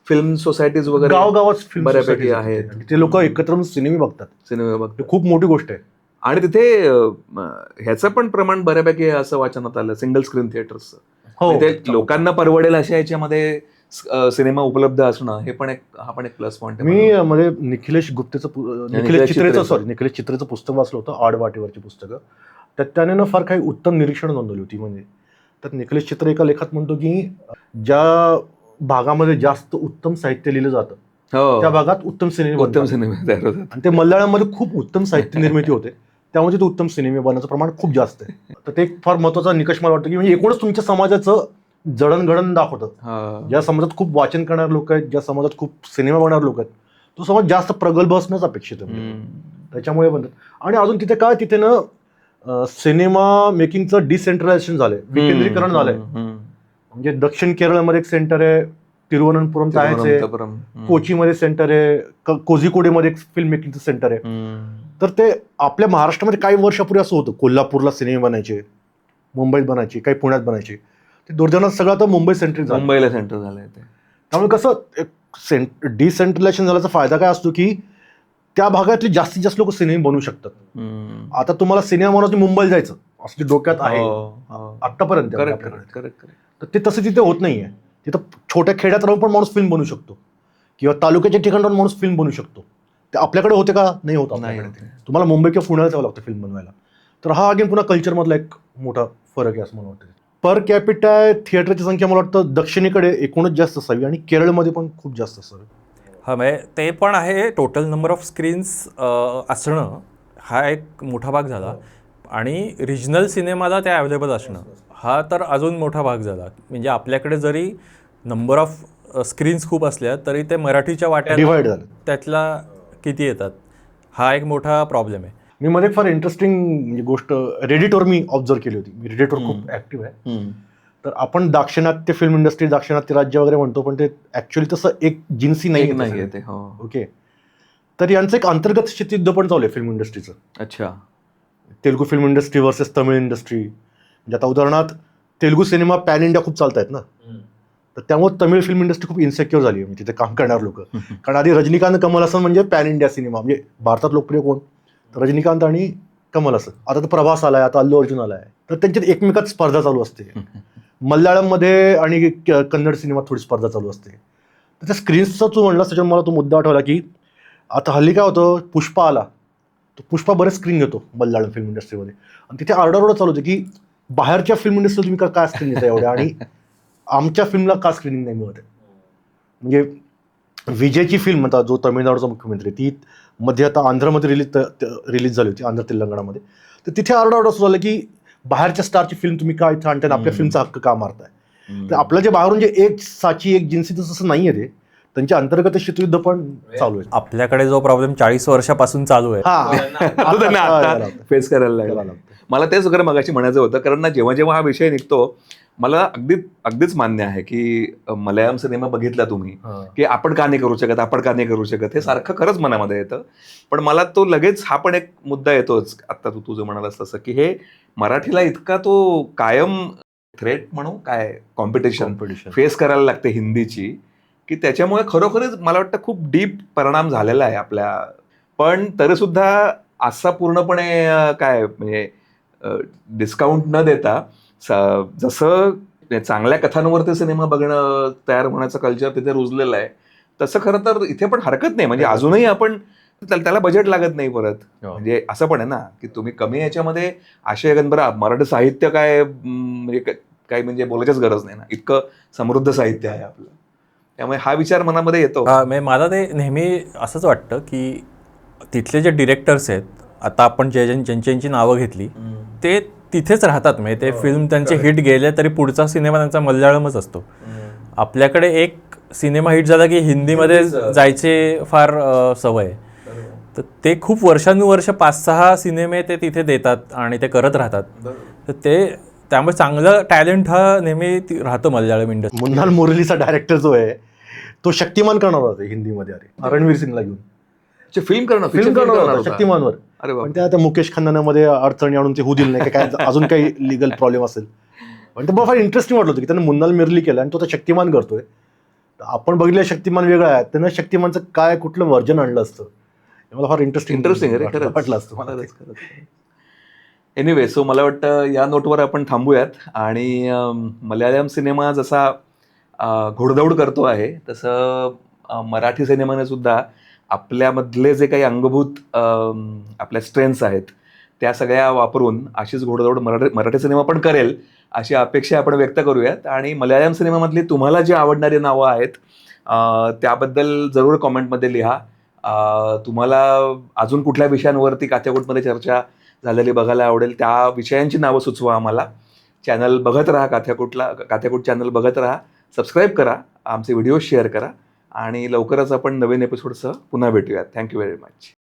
फिल्म सोसायटीज वगैरे गावगावात फिल्म बऱ्यापैकी आहेत. ते लोक एकत्र येऊन सिनेमे बघतात. सिनेमा बघ हे खूप मोठी गोष्ट आहे. आणि तिथे ह्याचं पण प्रमाण बऱ्यापैकी आहे असं वाचनात आलं, सिंगल स्क्रीन थिएटर्सचं. हो, ते लोकांना परवडेल अशा याच्यामध्ये सिनेमा उपलब्ध असणं हे पण हा पण एक प्लस पॉईंट आहे. मी मध्ये निखिलेश चित्रेचं पुस्तक वाचलं होतं, आडवाटेवरची पुस्तकं. त्यात त्याने ना फार काही उत्तम निरीक्षण नोंदवली होती. म्हणजे त्यात निखिलेश चित्रे एका लेखात म्हणतो की ज्या भागामध्ये जास्त उत्तम साहित्य लिहिलं जातं त्या भागात उत्तम सिनेमे तयार होतात. आणि ते मल्याळममध्ये खूप उत्तम साहित्य निर्मिती होते, त्यामुळे ते उत्तम सिनेमे बनण्याचं प्रमाण खूप जास्त आहे. तर ते एक फार महत्त्वाचा निकष मला वाटतं की म्हणजे एकूणच तुमच्या समाजाचं जडणघडण दाखवतं. ज्या समाजात खूप वाचन करणारे लोक आहेत, ज्या समाजात खूप सिनेमा बनणारे लोक आहेत, तो समाज जास्त प्रगल्भ असणंच अपेक्षित आहे. त्याच्यामुळे बनतात. आणि अजून तिथे काय, तिथे ना सिनेमा मेकिंगचं डिसेंट्रलायझेशन झालंय, विकेंद्रीकरण झालंय. म्हणजे दक्षिण केरळमध्ये एक सेंटर आहे, तिरुवनंतपुरम आहे, कोचीमध्ये सेंटर आहे, कोझिकोडेमध्ये एक फिल्म मेकिंगचं सेंटर आहे. तर ते आपल्या महाराष्ट्रामध्ये काही वर्षापूर्वी असं होतं, कोल्हापूरला सिनेमे बनायचे, मुंबईत बनायचे, काही पुण्यात बनायचे. ते दुर्दैवानं सगळं आता मुंबईला सेंटर झालंय. त्यामुळे कसं डिसेंट्रलायझेशन झाल्याचा फायदा काय असतो की त्या भागातले जास्तीत जास्त लोक सिनेमे बनवू शकतात. आता तुम्हाला सिनेमा बनवतो मुंबईला जायचं असं ते डोक्यात आहे आतापर्यंत. तर ते तसं तिथे होत नाहीये. तिथं छोट्या खेड्यात राहून पण माणूस फिल्म बनवू शकतो, किंवा तालुक्याच्या ठिकाणी राहून माणूस फिल्म बनवू शकतो. ते आपल्याकडे होते का? नाही होत. तुम्हाला मुंबई किंवा पुण्याला जावं लागतं फिल्म बनवायला. तर हा अगेन पुन्हा कल्चरमधला एक मोठा फरक आहे असं मला वाटतं. पर कॅपिटा थिएटरची संख्या मला वाटतं दक्षिणेकडे एकूणच जास्त असावी आणि केरळमध्ये पण खूप जास्त असावी. हा, म्हणजे ते पण आहे. टोटल नंबर ऑफ स्क्रीन्स असणं हा एक मोठा भाग झाला, आणि रिजनल सिनेमाला ते अवेलेबल असणं हा तर अजून मोठा भाग झाला. म्हणजे आपल्याकडे जरी नंबर ऑफ स्क्रीन्स खूप असल्या तरी ते मराठीच्या वाट्याला डिवाइड झालं. त्यातला किती येतात हा एक मोठा प्रॉब्लेम आहे. मी मध्ये फार इंटरेस्टिंग गोष्ट रेडिटवर मी ऑब्झर्व केली होती. मी रेडिटवर खूप ऍक्टिव्ह आहे. तर आपण दाक्षिणात्य फिल्म इंडस्ट्री, दाक्षिणात्य राज्य वगैरे म्हणतो, पण ते ऍक्च्युअली तसं एक जिन्सी नाही. ओके. तर यांचं एक अंतर्गत शीतयुद्ध पण चालू आहे फिल्म इंडस्ट्रीचं. अच्छा. Telugu film industry versus Tamil industry. म्हणजे आता उदाहरणार्थ तेलुगू सिनेमा पॅन इंडिया खूप चालतायत ना, तर त्यामुळे तमिळ फिल्म इंडस्ट्री खूप इन्सेक्युअर झाली आहे तिथे काम करणारे लोक. कारण आधी रजनीकांत, कमल हसन म्हणजे पॅन इंडिया सिनेमा, म्हणजे भारतात लोकप्रिय कोण? तर रजनीकांत आणि कमल हसन. आता तर प्रभास आलाय, आता अल्लू अर्जुन आलाय. तर त्यांच्यात एकमेकात स्पर्धा चालू असते. मल्याळममध्ये आणि कन्नड सिनेमात थोडी स्पर्धा चालू असते. तर त्या स्क्रीन्सचा तू म्हणलास त्याच्यावर मला तो मुद्दा आठवला की आता हल्ली काय होतं, पुष्पा आला, तो पुष्पा बरेच स्क्रीन घेतो मल्याळम फिल्म इंडस्ट्रीमध्ये, आणि तिथे आरडाओरडा चालू होते की बाहेरच्या फिल्म इंडस्ट्रीला तुम्ही काय स्क्रीन घेता एवढ्या, आणि आमच्या फिल्मला का स्क्रीनिंग नाही मिळत आहे. म्हणजे विजयची फिल्म आता जो तमिळनाडूचा मुख्यमंत्री, ती मध्ये आता आंध्रमध्ये रिलीज झाली होती, आंध्र तेलंगणामध्ये. तर तिथे आरडाओरडा सुरू झाला की बाहेरच्या स्टारची फिल्म तुम्ही काय इथं आणताय, आपल्या फिल्मचा हक्क का मारताय. तर आपलं जे बाहेरून जे एक साची एक जिन्सी तसं नाही आहे, ते त्यांच्या अंतर्गत शीतयुद्ध पण चालू आहे. आपल्याकडे जो प्रॉब्लेम 40 वर्षापासून चालू आहे फेस करायला लागला. मला तेच वगैरे मगाशी म्हणायचं होतं, कारण ना जेव्हा हा विषय निघतो, मला अगदीच मान्य आहे की मल्याळम सिनेमा बघितला तुम्ही की आपण का नाही करू शकत, हे सारखं खरंच मनामध्ये येतं. पण मला तो लगेच हा पण एक मुद्दा येतोच, आता तुझं म्हणालास तसं, की हे मराठीला इतका तो कायम थ्रेट म्हणू काय, कॉम्पिटिशन फेस करायला लागते हिंदीची, की त्याच्यामुळे खरोखरच मला वाटतं खूप डीप परिणाम झालेला आहे आपल्या. पण तरी सुद्धा असा पूर्णपणे काय म्हणजे डिस्काउंट न देता जसं चांगल्या कथांवरती सिनेमा बघणं, तयार होण्याचं कल्चर तिथे रुजलेलं आहे, तसं खरं तर इथे पण हरकत नाही. म्हणजे अजूनही आपण त्याला बजेट लागत नाही परत. म्हणजे असं पण आहे ना की तुम्ही कमी याच्यामध्ये आशय गंभीर मराठी साहित्य काय म्हणजे बोलायचीच गरज नाही ना, इतकं समृद्ध साहित्य आहे आपलं. त्यामुळे हा विचार मनामध्ये येतो. मला ते नेहमी असंच वाटतं की तिथले जे डिरेक्टर्स आहेत, आता आपण ज्यांची नावं घेतली, ते तिथेच राहतात. म्हणजे ते फिल्म त्यांचे हिट गेले तरी पुढचा सिनेमा त्यांचा मल्याळमच असतो. आपल्याकडे एक सिनेमा हिट झाला की हिंदीमध्ये जायचे फार सवय. तर ते खूप वर्षानुवर्ष 5-6 सिनेमे ते तिथे देतात आणि ते करत राहतात. तर त्यामुळे चांगलं टॅलेंट हा नेहमी राहतो मल्याळम इंडस्ट्री. मुन्नाल मुरलीचा डायरेक्टर जो आहे तो शक्तिमान करणार होता हिंदीमध्ये, अरे रणवीर सिंगला घेऊन फिल्म करणार शक्तिमानवर. अरे पण ते आता मुकेश खन्नामध्ये अडचणी आणून ते होऊ दिलं नाही, काय अजून काही लिगल प्रॉब्लेम असेल. पण ते मला फार इंटरेस्टिंग वाटलं होतं की त्यानं मुन्नाल मिरली केलं आणि तो आता शक्तिमान करतोय. आपण बघितलं शक्तिमान वेगळा आहे, त्यानं शक्तिमानचं काय कुठलं व्हर्जन आणलं असतं, हे मला फार इंटरेस्टिंग वाटलं असतं मला ते. एनिवे, सो मला वाटतं या नोटवर आपण थांबूयात आणि मल्याळम सिनेमा जसा घोडदौड करतो आहे तसं मराठी सिनेमाने सुद्धा आपल्यामधले जे काही अंगभूत आपल्या स्ट्रेंथ्स आहेत त्या सगळ्या वापरून अशीच घोडदौड मराठी सिनेमा पण करेल अशी अपेक्षा आपण व्यक्त करूयात. आणि मल्याळम सिनेमामधली तुम्हाला जी आवडणारी नावं आहेत त्याबद्दल जरूर कॉमेंटमध्ये लिहा. तुम्हाला अजून कुठल्या विषयांवरती काथ्याकूटमध्ये चर्चा झालेली बघायला आवडेल त्या विषयांची नावं सुचवा आम्हाला. चॅनल बघत राहा, काथ्याकूट चॅनल बघत राहा, सबस्क्राईब करा, आमचे व्हिडिओ शेअर करा आणि लवकरच आपण नवीन एपिसोडसह पुन्हा भेटूयात. Thank you very much.